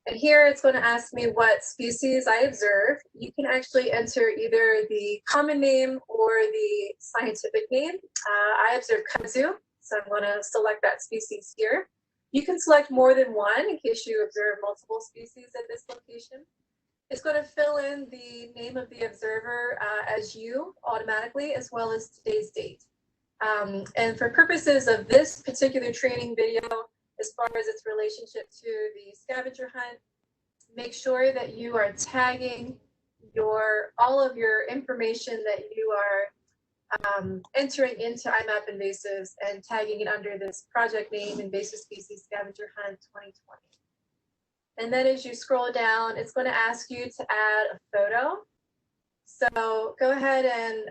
And here it's going to ask me what species I observe. You can actually enter either the common name or the scientific name. I observe Kudzu, so I'm going to select that species here. You can select more than one in case you observe multiple species at this location. It's going to fill in the name of the observer as you automatically, as well as today's date. And for purposes of this particular training video, as far as its relationship to the scavenger hunt, make sure that you are tagging all of your information that you are entering into iMapInvasives and tagging it under this project name, Invasive Species Scavenger Hunt 2020. And then as you scroll down, it's going to ask you to add a photo. So go ahead and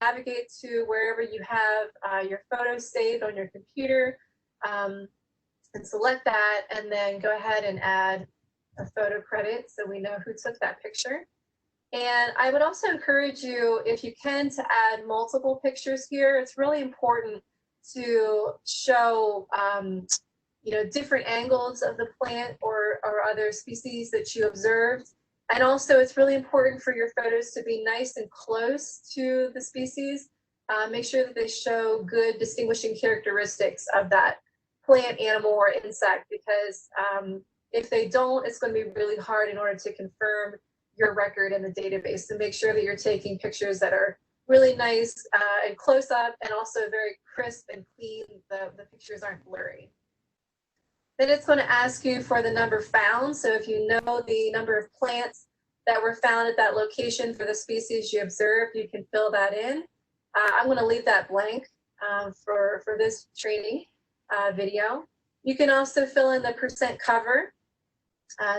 navigate to wherever you have your photos saved on your computer and select that, and then go ahead and add a photo credit so we know who took that picture. And I would also encourage you, if you can, to add multiple pictures here. It's really important to show different angles of the plant or other species that you observed. And also it's really important for your photos to be nice and close to the species. Make sure that they show good distinguishing characteristics of that plant, animal, or insect, because if they don't, it's going to be really hard in order to confirm your record in the database. So make sure that you're taking pictures that are really nice and close up, and also very crisp and clean. The pictures aren't blurry. Then it's going to ask you for the number found. So if you know the number of plants that were found at that location for the species you observed, you can fill that in. I'm going to leave that blank for this training video. You can also fill in the percent cover.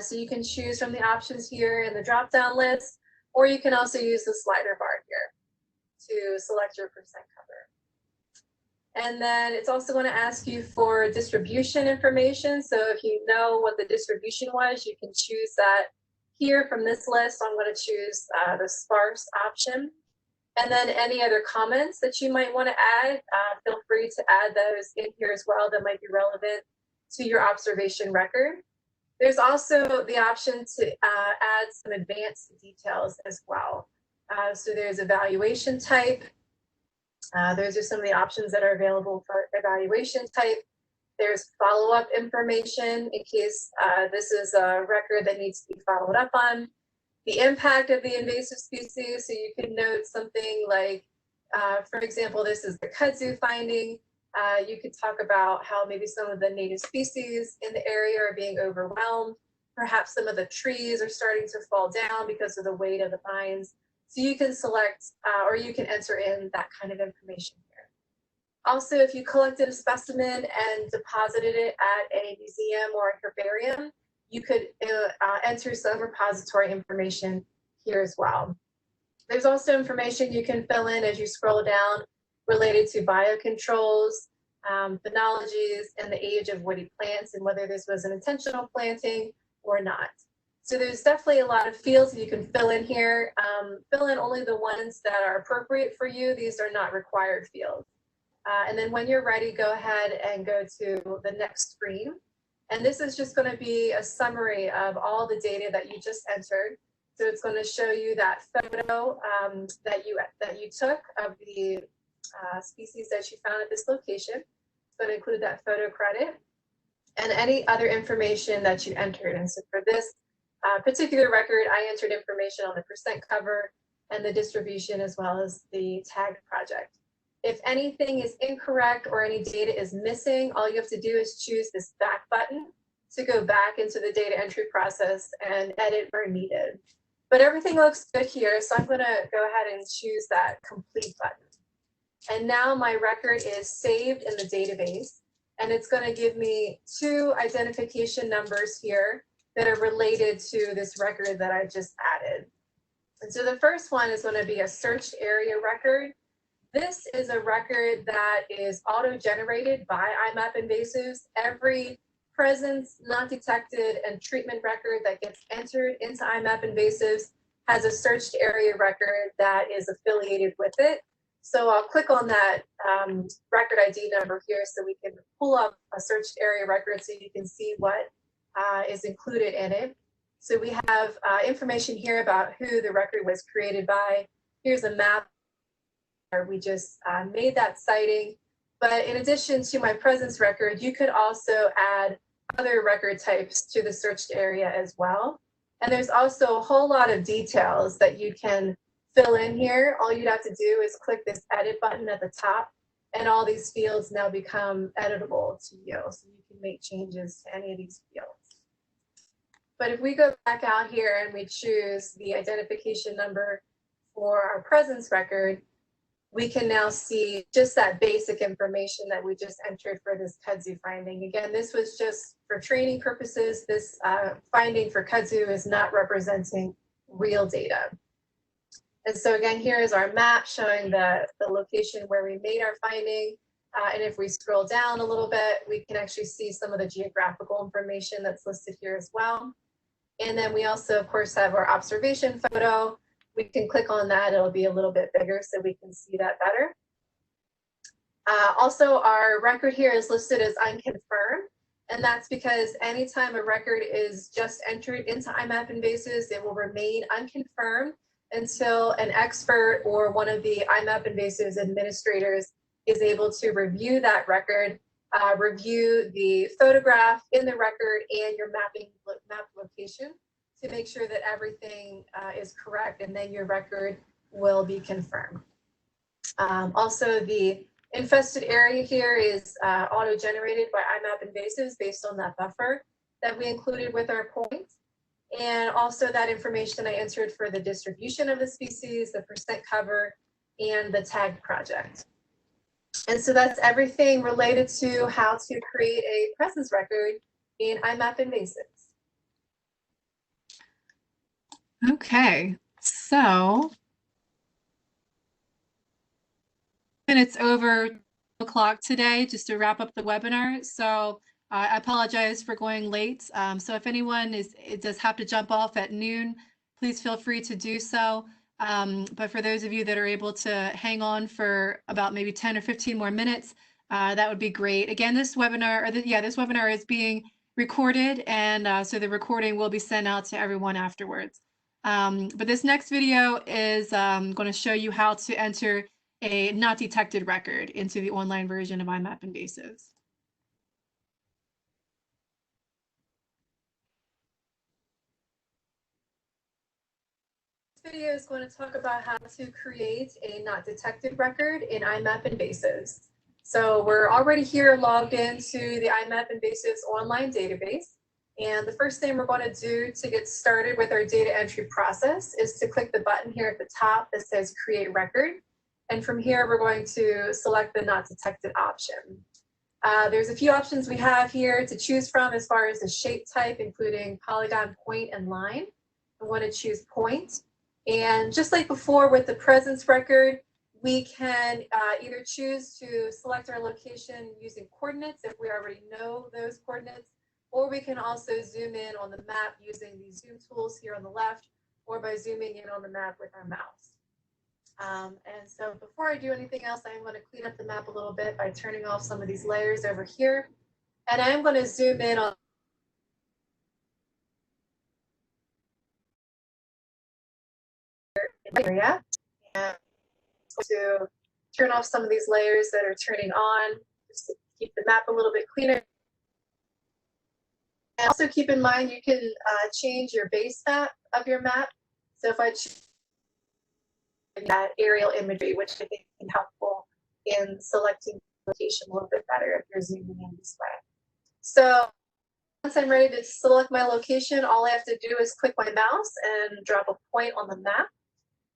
So you can choose from the options here in the drop-down list, or you can also use the slider bar here to select your percent cover. And then it's also going to ask you for distribution information. So if you know what the distribution was, you can choose that here from this list. I'm going to choose the sparse option. And then any other comments that you might want to add, feel free to add those in here as well that might be relevant to your observation record. There's also the option to add some advanced details as well. So there's evaluation type. Those are some of the options that are available for evaluation type. There's follow-up information in case this is a record that needs to be followed up on. The impact of the invasive species, so you can note something like, for example, this is the Kudzu finding. You could talk about how maybe some of the native species in the area are being overwhelmed. Perhaps some of the trees are starting to fall down because of the weight of the vines. So you can select or you can enter in that kind of information here. Also, if you collected a specimen and deposited it at a museum or a herbarium, you could enter some repository information here as well. There's also information you can fill in as you scroll down related to biocontrols, phenologies, and the age of woody plants, and whether this was an intentional planting or not. So there's definitely a lot of fields you can fill in here. Fill in only the ones that are appropriate for you. These are not required fields. And then when you're ready, go ahead and go to the next screen. And this is just going to be a summary of all the data that you just entered. So it's going to show you that photo that you took of the species that you found at this location. It's going to include that photo credit and any other information that you entered. And so for this particular record, I entered information on the percent cover and the distribution, as well as the tagged project. If anything is incorrect or any data is missing, all you have to do is choose this back button to go back into the data entry process and edit where needed. But everything looks good here, so I'm going to go ahead and choose that complete button. And now my record is saved in the database, and it's going to give me 2 identification numbers here that are related to this record that I just added. And so the first one is going to be a searched area record. This is a record that is auto-generated by iMapInvasives. Every presence, not detected, and treatment record that gets entered into iMapInvasives has a searched area record that is affiliated with it. So I'll click on that record ID number here so we can pull up a searched area record so you can see what is included in it. So we have information here about who the record was created by. Here's a map where we just made that sighting. But in addition to my presence record, you could also add other record types to the searched area as well. And there's also a whole lot of details that you can fill in here. All you'd have to do is click this edit button at the top, and all these fields now become editable to you. So you can make changes to any of these fields. But if we go back out here and we choose the identification number for our presence record, we can now see just that basic information that we just entered for this Kudzu finding. Again, this was just for training purposes. This finding for Kudzu is not representing real data. And so again, here is our map showing the location where we made our finding. And if we scroll down a little bit, we can actually see some of the geographical information that's listed here as well. And then we also, of course, have our observation photo. We can click on that. It'll be a little bit bigger so we can see that better. Also, our record here is listed as unconfirmed. And that's because anytime a record is just entered into iMapInvasives, it will remain unconfirmed until an expert or one of the iMapInvasives administrators is able to review that record, review the photograph in the record and your map location to make sure that everything is correct, and then your record will be confirmed. Also, the infested area here is auto-generated by iMapInvasives based on that buffer that we included with our points. And also that information I entered for the distribution of the species, the percent cover, and the tagged project. And so that's everything related to how to create a presence record in iMapInvasives.
Okay, so minutes over 2 o'clock today, just to wrap up the webinar. So I apologize for going late. So if anyone does have to jump off at noon, please feel free to do so. But for those of you that are able to hang on for about maybe 10 or 15 more minutes, that would be great. Again, this webinar, this webinar is being recorded, and so the recording will be sent out to everyone afterwards. But this next video is going to show you how to enter a not detected record into the online version of iMapInvasives.
This video is going to talk about how to create a not detected record in iMapInvasives. So we're already here logged into the iMapInvasives online database. And the first thing we're going to do to get started with our data entry process is to click the button here at the top that says Create Record. And from here, we're going to select the Not Detected option. There's a few options we have here to choose from as far as the shape type, including polygon, point, and line. I want to choose point. And just like before with the presence record, we can either choose to select our location using coordinates if we already know those coordinates, or we can also zoom in on the map using the zoom tools here on the left, or by zooming in on the map with our mouse. And so before I do anything else, I'm going to clean up the map a little bit by turning off some of these layers over here. And I'm going to zoom in on the area and to turn off some of these layers that are turning on, just to keep the map a little bit cleaner. And also keep in mind you can change your base map of your map. So if I choose that aerial imagery, which I think is helpful in selecting the location a little bit better if you're zooming in this way. So once I'm ready to select my location, all I have to do is click my mouse and drop a point on the map.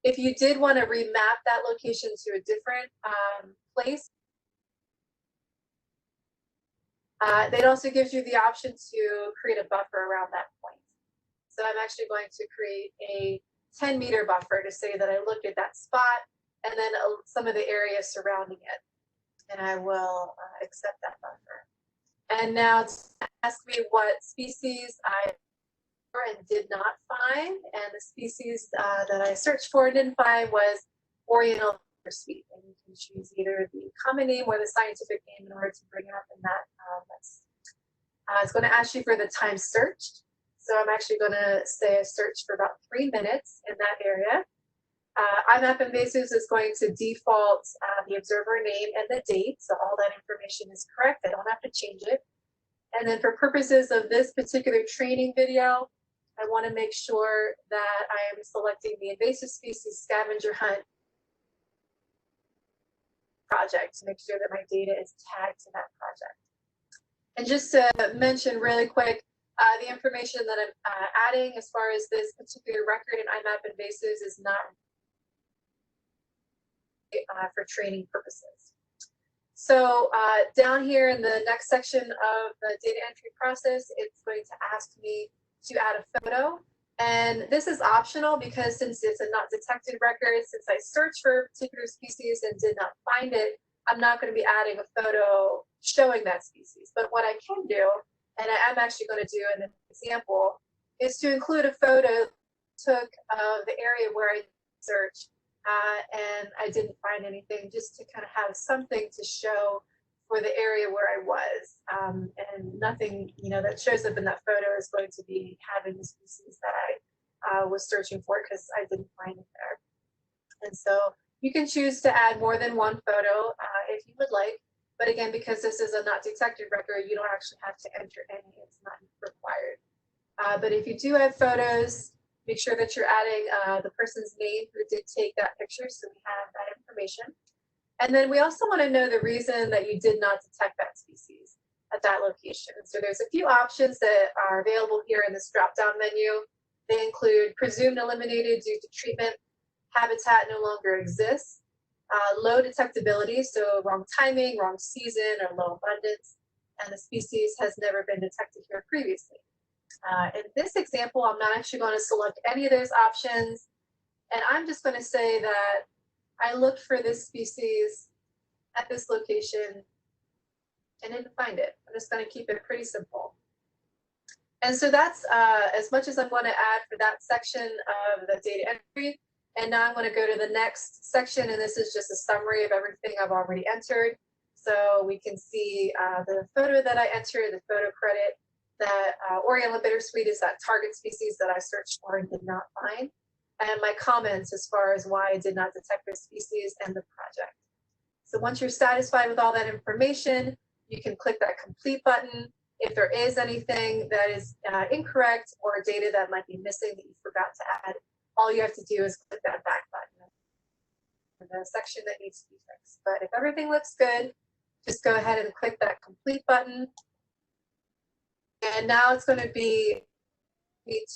If you did want to remap that location to a different place, it also gives you the option to create a buffer around that point. So I'm actually going to create a 10-meter buffer to say that I looked at that spot and then some of the area surrounding it. And I will accept that buffer. And now it's asked me what species I and did not find, and the species that I searched for and didn't find was Oriental Bittersweet. And you can choose either the common name or the scientific name in order to bring it up in that list. It's going to ask you for the time searched. So I'm actually going to say a search for about 3 minutes in that area. iMapInvasives is going to default the observer name and the date, so all that information is correct. I don't have to change it. And then for purposes of this particular training video, I want to make sure that I am selecting the Invasive Species Scavenger Hunt project to make sure that my data is tagged to that project. And just to mention really quick, the information that I'm adding as far as this particular record in iMapInvasives is not for training purposes. So down here in the next section of the data entry process, it's going to ask me to add a photo. And this is optional because since it's a not detected record, since I searched for a particular species and did not find it, I'm not going to be adding a photo showing that species. But what I can do, and I am actually going to do in an example, is to include a photo I took of the area where I searched and I didn't find anything, just to kind of have something to show for the area where I was, and nothing, that shows up in that photo is going to be having the species that I was searching for because I didn't find it there. And so you can choose to add more than one photo if you would like, but again, because this is a not detected record, you don't actually have to enter any, it's not required. But if you do have photos, make sure that you're adding the person's name who did take that picture, so we have that information. And then we also want to know the reason that you did not detect that species at that location. So there's a few options that are available here in this drop-down menu. They include presumed eliminated due to treatment, habitat no longer exists, low detectability, so wrong timing, wrong season, or low abundance, and the species has never been detected here previously. In this example, I'm not actually going to select any of those options, and I'm just going to say that I looked for this species at this location and didn't find it. I'm just going to keep it pretty simple. And so that's as much as I'm going to add for that section of the data entry. And now I'm going to go to the next section, and this is just a summary of everything I've already entered. So we can see the photo that I entered, the photo credit, that Oriental Bittersweet is that target species that I searched for and did not find, and my comments as far as why I did not detect this species and the project. So once you're satisfied with all that information, you can click that complete button. If there is anything that is incorrect or data that might be missing that you forgot to add, all you have to do is click that back button in the section that needs to be fixed. But if everything looks good, just go ahead and click that complete button. And now it's going to be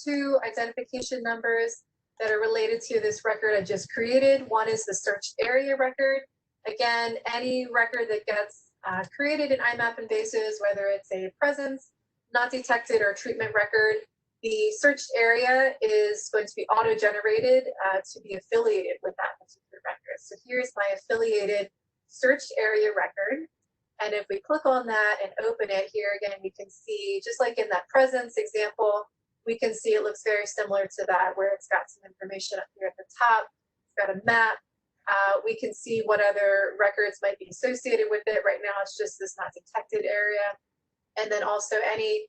2 identification numbers that are related to this record I just created. One is the searched area record. Again, any record that gets created in iMapInvasives, whether it's a presence, not detected, or treatment record, the searched area is going to be auto-generated to be affiliated with that particular record. So here's my affiliated searched area record. And if we click on that and open it, here again, we can see, just like in that presence example, we can see it looks very similar to that, where it's got some information up here at the top. It's got a map. We can see what other records might be associated with it. Right now, it's just this not detected area. And then also any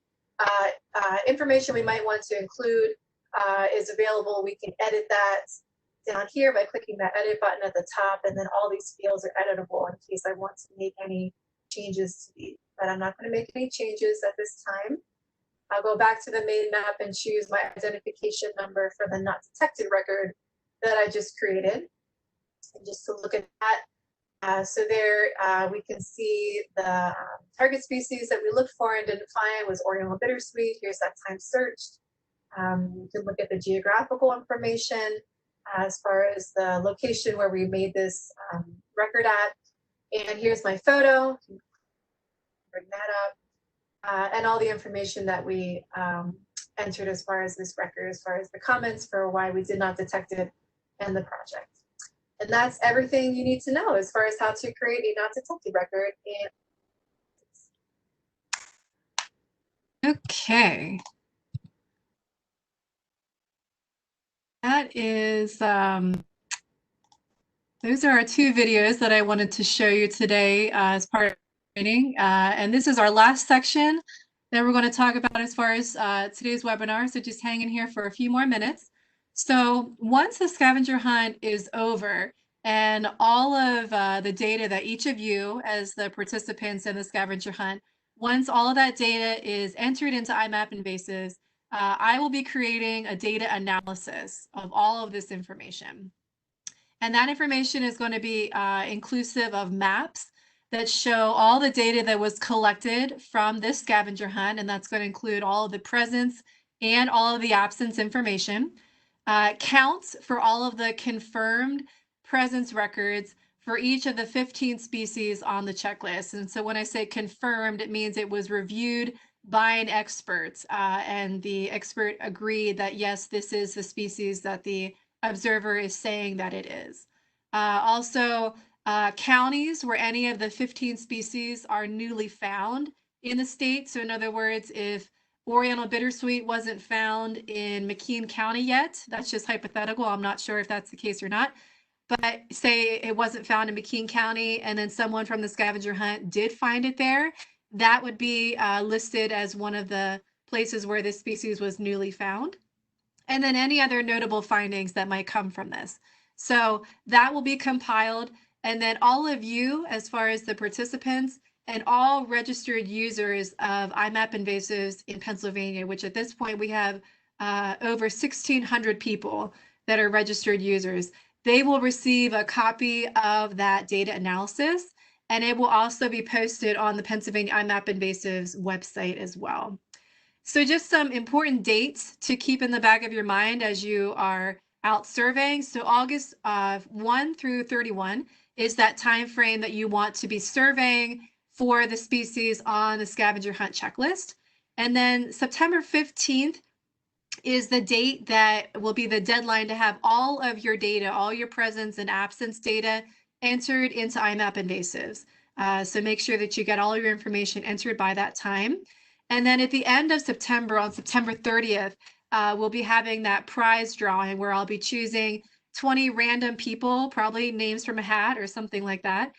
information we might want to include is available. We can edit that down here by clicking that edit button at the top, and then all these fields are editable in case I want to make any changes to these. But I'm not going to make any changes at this time. I'll go back to the main map and choose my identification number for the not detected record that I just created. And just to look at that, so there we can see the target species that we looked for and didn't find was Oriental Bittersweet. Here's that time searched. You can look at the geographical information as far as the location where we made this record at. And here's my photo. Bring that up. And all the information that we entered as far as this record, as far as the comments for why we did not detect it and the project. And that's everything you need to know as far as how to create a not detected record. And
Okay. That is, those are our two videos that I wanted to show you today as part of training. And this is our last section that we're going to talk about as far as today's webinar. So just hang in here for a few more minutes. So once the scavenger hunt is over and all of the data that each of you as the participants in the scavenger hunt, once all of that data is entered into iMapInvasives, I will be creating a data analysis of all of this information. And that information is going to be inclusive of maps that show all the data that was collected from this scavenger hunt. And that's going to include all of the presence and all of the absence information. Counts for all of the confirmed presence records for each of the 15 species on the checklist. And so when I say confirmed, it means it was reviewed by an expert, and the expert agreed that yes, this is the species that the observer is saying that it is. Also, counties where any of the 15 species are newly found in the state. So in other words, if Oriental Bittersweet wasn't found in McKean County yet, that's just hypothetical. I'm not sure if that's the case or not. But say it wasn't found in McKean County and then someone from the scavenger hunt did find it there, that would be listed as one of the places where this species was newly found. And then any other notable findings that might come from this. So that will be compiled. And then all of you, as far as the participants and all registered users of iMapInvasives in Pennsylvania, which at this point we have over 1,600 people that are registered users, they will receive a copy of that data analysis, and it will also be posted on the Pennsylvania iMapInvasives website as well. So just some important dates to keep in the back of your mind as you are out surveying. So August 1 through 31 is that time frame that you want to be surveying for the species on the scavenger hunt checklist. And then September 15th is the date that will be the deadline to have all of your data, all your presence and absence data entered into iMapInvasives. So make sure that you get all your information entered by that time. And then at the end of September, on September 30th, we'll be having that prize drawing where I'll be choosing 20 random people, probably names from a hat or something like that,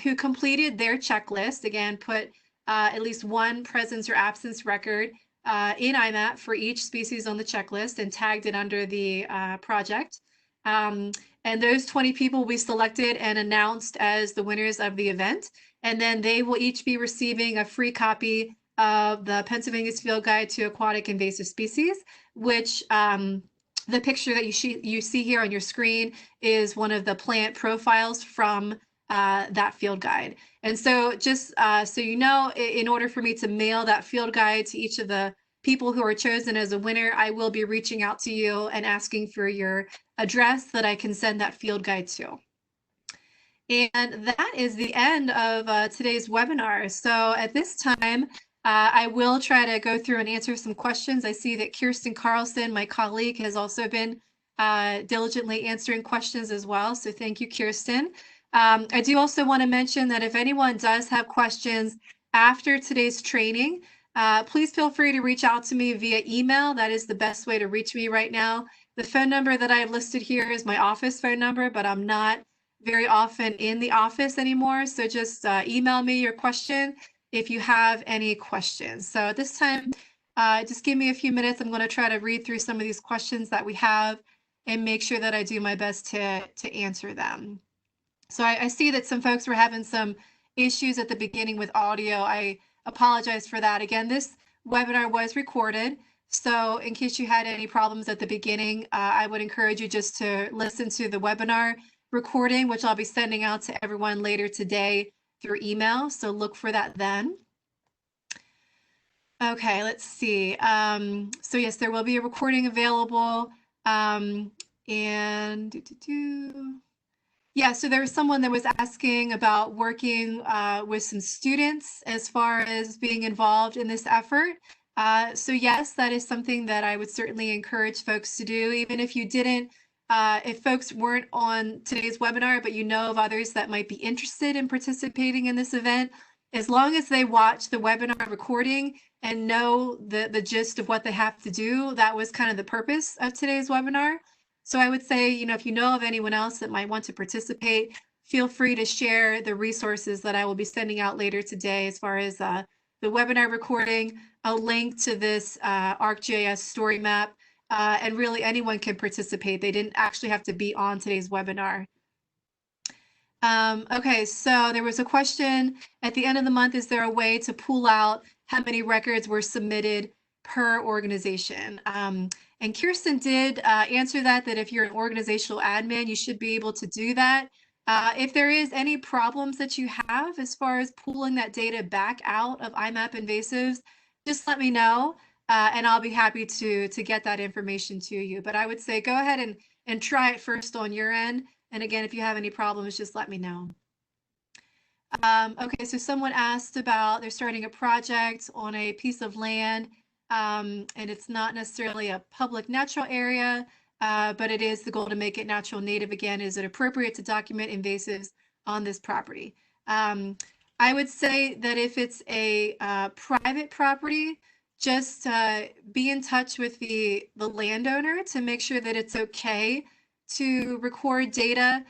who completed their checklist. Again, put at least one presence or absence record in IMAP for each species on the checklist and tagged it under the project. And those 20 people will be selected and announced as the winners of the event. And then they will each be receiving a free copy of the Pennsylvania's Field Guide to Aquatic Invasive Species, which the picture that you see here on your screen is one of the plant profiles from that field guide. And so just so you know, in order for me to mail that field guide to each of the people who are chosen as a winner, I will be reaching out to you and asking for your address that I can send that field guide to. And that is the end of today's webinar. So at this time, I will try to go through and answer some questions. I see that Kirsten Carlson, my colleague, has also been diligently answering questions as well. So thank you, Kirsten. I do also want to mention that if anyone does have questions after today's training, please feel free to reach out to me via email. That is the best way to reach me right now. The phone number that I have listed here is my office phone number, but I'm not very often in the office anymore. So just email me your question if you have any questions. So at this time, just give me a few minutes. I'm going to try to read through some of these questions that we have and make sure that I do my best to answer them. So I see that some folks were having some issues at the beginning with audio. I apologize for that. Again, this webinar was recorded. So in case you had any problems at the beginning, I would encourage you just to listen to the webinar recording, which I'll be sending out to everyone later today through email. So look for that then. Okay, let's see. So yes, there will be a recording available. Yeah, so there was someone that was asking about working with some students as far as being involved in this effort. So yes, that is something that I would certainly encourage folks to do, even if you didn't, if folks weren't on today's webinar, but you know of others that might be interested in participating in this event. as long as they watch the webinar recording and know the gist of what they have to do, that was kind of the purpose of today's webinar. So I would say, if you know of anyone else that might want to participate, feel free to share the resources that I will be sending out later today as far as the webinar recording, a link to this ArcGIS story map, and really anyone can participate. They didn't actually have to be on today's webinar. Okay, so there was a question at the end of the month, is there a way to pull out how many records were submitted per organization? And Kirsten did answer that if you're an organizational admin, you should be able to do that. If there is any problems that you have as far as pulling that data back out of iMapInvasives, just let me know, and I'll be happy to get that information to you. But I would say go ahead and try it first on your end. And again, if you have any problems, just let me know. Okay, so someone asked about they're starting a project on a piece of land, and it's not necessarily a public natural area, but it is the goal to make it natural native again. Is it appropriate to document invasives on this property? I would say that if it's a private property, just be in touch with the landowner to make sure that it's okay to record data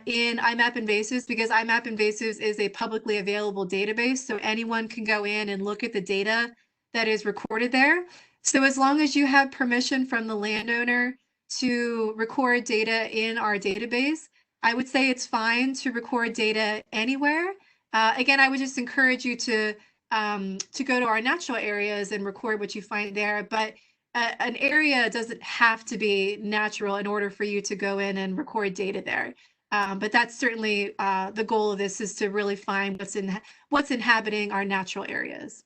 in iMapInvasives, because iMapInvasives is a publicly available database, so anyone can go in and look at the data that is recorded there. So as long as you have permission from the landowner to record data in our database, I would say it's fine to record data anywhere. Again, I would just encourage you to go to our natural areas and record what you find there, but an area doesn't have to be natural in order for you to go in and record data there. But that's certainly the goal of this, is to really find what's inhabiting our natural areas.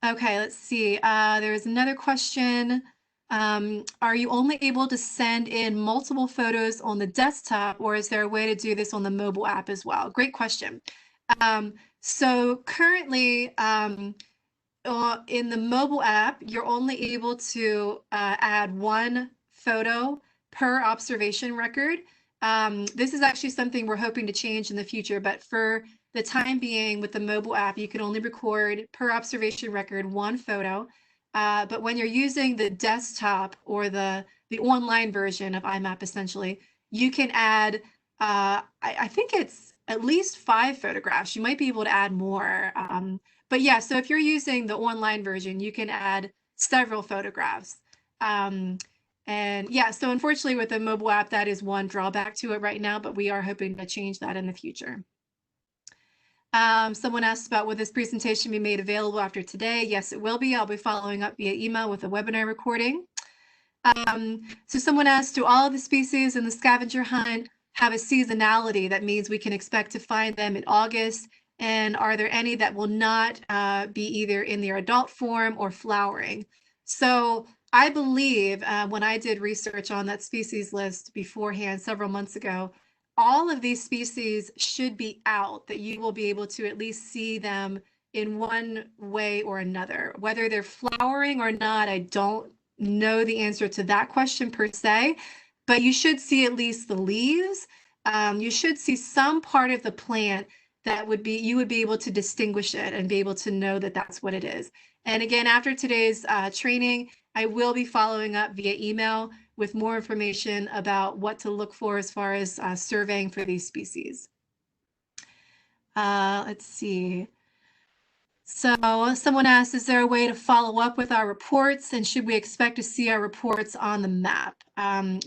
Okay, let's see. There's another question. Are you only able to send in multiple photos on the desktop, or is there a way to do this on the mobile app as well? Great question. So currently, in the mobile app, you're only able to add one photo per observation record. This is actually something we're hoping to change in the future, but for the time being with the mobile app, you can only record per observation record one photo. But when you're using the desktop or the online version of IMAP, essentially, you can add, I think it's at least 5 photographs. You might be able to add more. But yeah, so if you're using the online version, you can add several photographs. And yeah, so unfortunately with the mobile app, that is one drawback to it right now, but we are hoping to change that in the future. Someone asked about, will this presentation be made available after today? Yes, it will be. I'll be following up via email with a webinar recording. So someone asked, do all of the species in the scavenger hunt have a seasonality? That means we can expect to find them in August. And are there any that will not be either in their adult form or flowering? So I believe when I did research on that species list beforehand several months ago, all of these species should be out, that you will be able to at least see them in one way or another. Whether they're flowering or not, I don't know the answer to that question per se, but you should see at least the leaves. You should see some part of the plant that you would be able to distinguish it and be able to know that that's what it is. And again, after today's training, I will be following up via email with more information about what to look for as far as surveying for these species. Let's see. So someone asked, is there a way to follow up with our reports, and should we expect to see our reports on the map?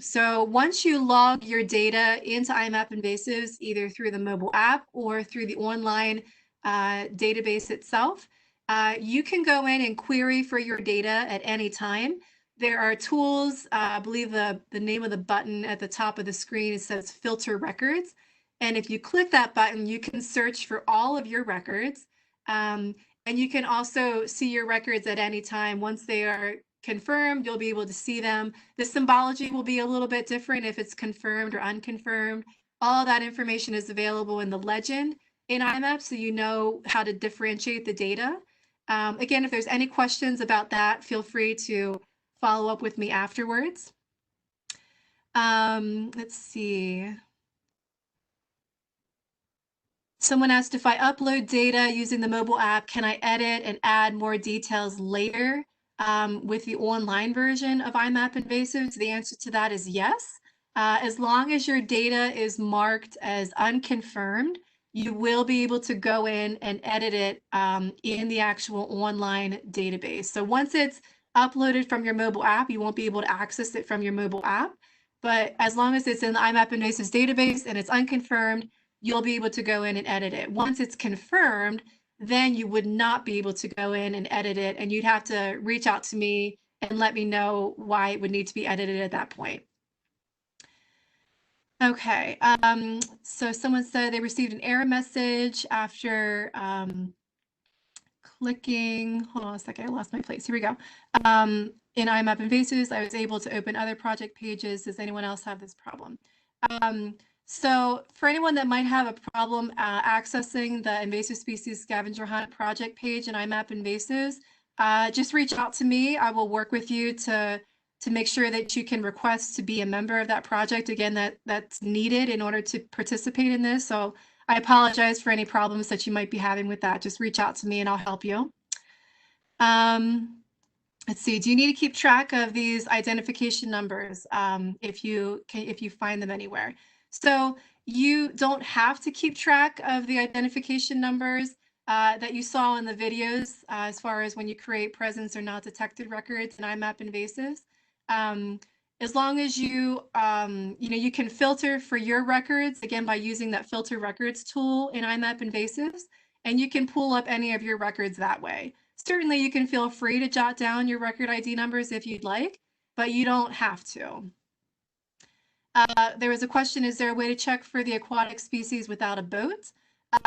So once you log your data into iMapInvasives, either through the mobile app or through the online database itself, you can go in and query for your data at any time. There are tools, I believe the name of the button at the top of the screen, it says filter records. And if you click that button, you can search for all of your records. And you can also see your records at any time. Once they are confirmed, you'll be able to see them. The symbology will be a little bit different if it's confirmed or unconfirmed. All that information is available in the legend in IMAP, so you know how to differentiate the data. Again, if there's any questions about that, feel free to follow up with me afterwards. Let's see. Someone asked if I upload data using the mobile app, can I edit and add more details later with the online version of iMapInvasives? The answer to that is yes. As long as your data is marked as unconfirmed, you will be able to go in and edit it in the actual online database. So once it's uploaded from your mobile app, you won't be able to access it from your mobile app. But as long as it's in the iMapInvasives database and it's unconfirmed, you'll be able to go in and edit it. Once it's confirmed, then you would not be able to go in and edit it, and you'd have to reach out to me and let me know why it would need to be edited at that point. Okay, so someone said they received an error message after clicking, hold on a second, I lost my place. Here we go. In iMapInvasives, I was able to open other project pages. Does anyone else have this problem? So for anyone that might have a problem accessing the Invasive Species Scavenger Hunt project page in iMapInvasives, just reach out to me. I will work with you to make sure that you can request to be a member of that project. Again, that's needed in order to participate in this. So I apologize for any problems that you might be having with that. Just reach out to me and I'll help you. Let's see, do you need to keep track of these identification numbers if you find them anywhere? So you don't have to keep track of the identification numbers that you saw in the videos as far as when you create presence or not detected records in iMapInvasives. As long as you you can filter for your records, again, by using that filter records tool in iMapInvasives, and you can pull up any of your records that way. Certainly, you can feel free to jot down your record ID numbers if you'd like, but you don't have to. There was a question, is there a way to check for the aquatic species without a boat?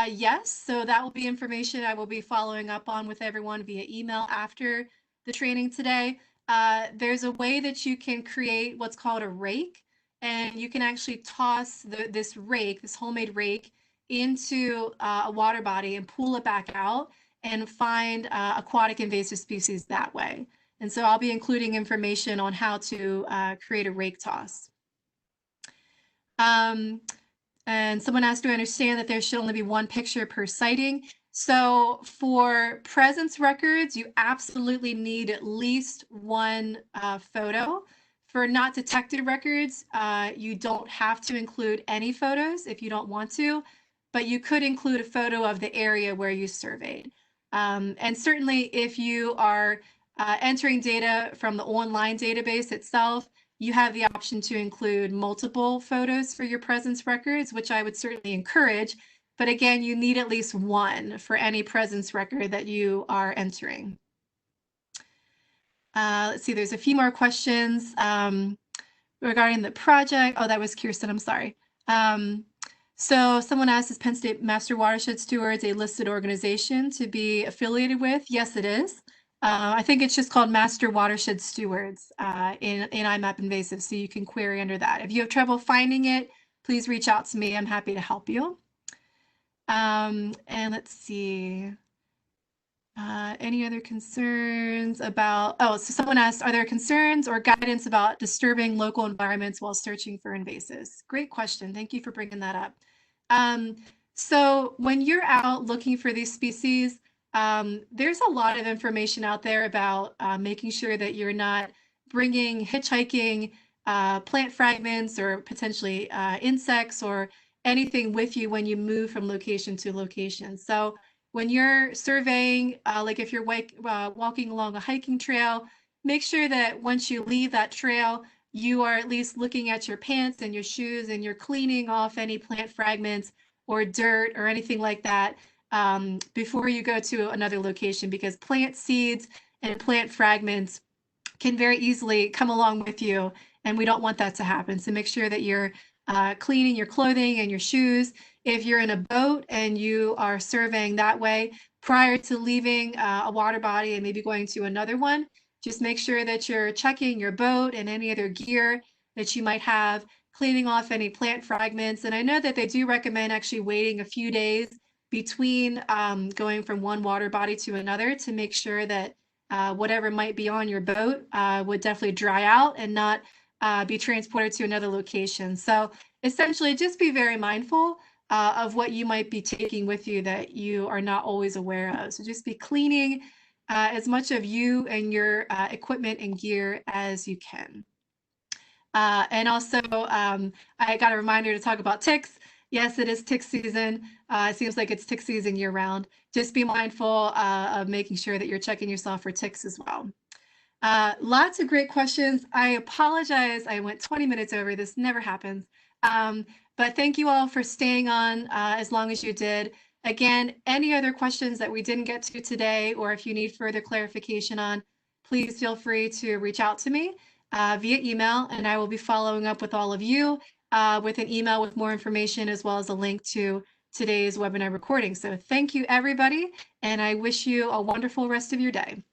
Yes, so that will be information I will be following up on with everyone via email after the training today. There's a way that you can create what's called a rake, and you can actually toss this homemade rake, into a water body and pull it back out and find aquatic invasive species that way. And so I'll be including information on how to create a rake toss. And someone asked, do I understand that there should only be one picture per sighting? So for presence records, you absolutely need at least one photo. For not detected records, you don't have to include any photos if you don't want to, but you could include a photo of the area where you surveyed. And certainly if you are entering data from the online database itself, you have the option to include multiple photos for your presence records, which I would certainly encourage. But again, you need at least one for any presence record that you are entering. Let's see, there's a few more questions regarding the project. Oh, that was Kirsten, I'm sorry. So someone asked, is Penn State Master Watershed Stewards a listed organization to be affiliated with? Yes, it is. I think it's just called Master Watershed Stewards in iMapInvasives, so you can query under that. If you have trouble finding it, please reach out to me. I'm happy to help you. And let's see. Any other concerns about, so someone asked, are there concerns or guidance about disturbing local environments while searching for invasives? Great question. Thank you for bringing that up. So when you're out looking for these species, there's a lot of information out there about making sure that you're not bringing hitchhiking plant fragments or potentially insects or anything with you when you move from location to location. So when you're surveying, like if you're walking along a hiking trail, make sure that once you leave that trail, you are at least looking at your pants and your shoes and you're cleaning off any plant fragments or dirt or anything like that before you go to another location, because plant seeds and plant fragments can very easily come along with you, and we don't want that to happen. So make sure that you're cleaning your clothing and your shoes. If you're in a boat and you are surveying that way, prior to leaving a water body and maybe going to another one, just make sure that you're checking your boat and any other gear that you might have, cleaning off any plant fragments. And I know that they do recommend actually waiting a few days between going from one water body to another to make sure that whatever might be on your boat would definitely dry out and not be transported to another location. So essentially just be very mindful of what you might be taking with you that you are not always aware of. So just be cleaning as much of you and your equipment and gear as you can. And also, I got a reminder to talk about ticks. Yes, it is tick season. It seems like it's tick season year round. Just be mindful of making sure that you're checking yourself for ticks as well. Lots of great questions. I apologize. I went 20 minutes over. This never happens. But thank you all for staying on as long as you did. Again, any other questions that we didn't get to today, or if you need further clarification on, please feel free to reach out to me via email, and I will be following up with all of you with an email with more information, as well as a link to today's webinar recording. So thank you, everybody, and I wish you a wonderful rest of your day.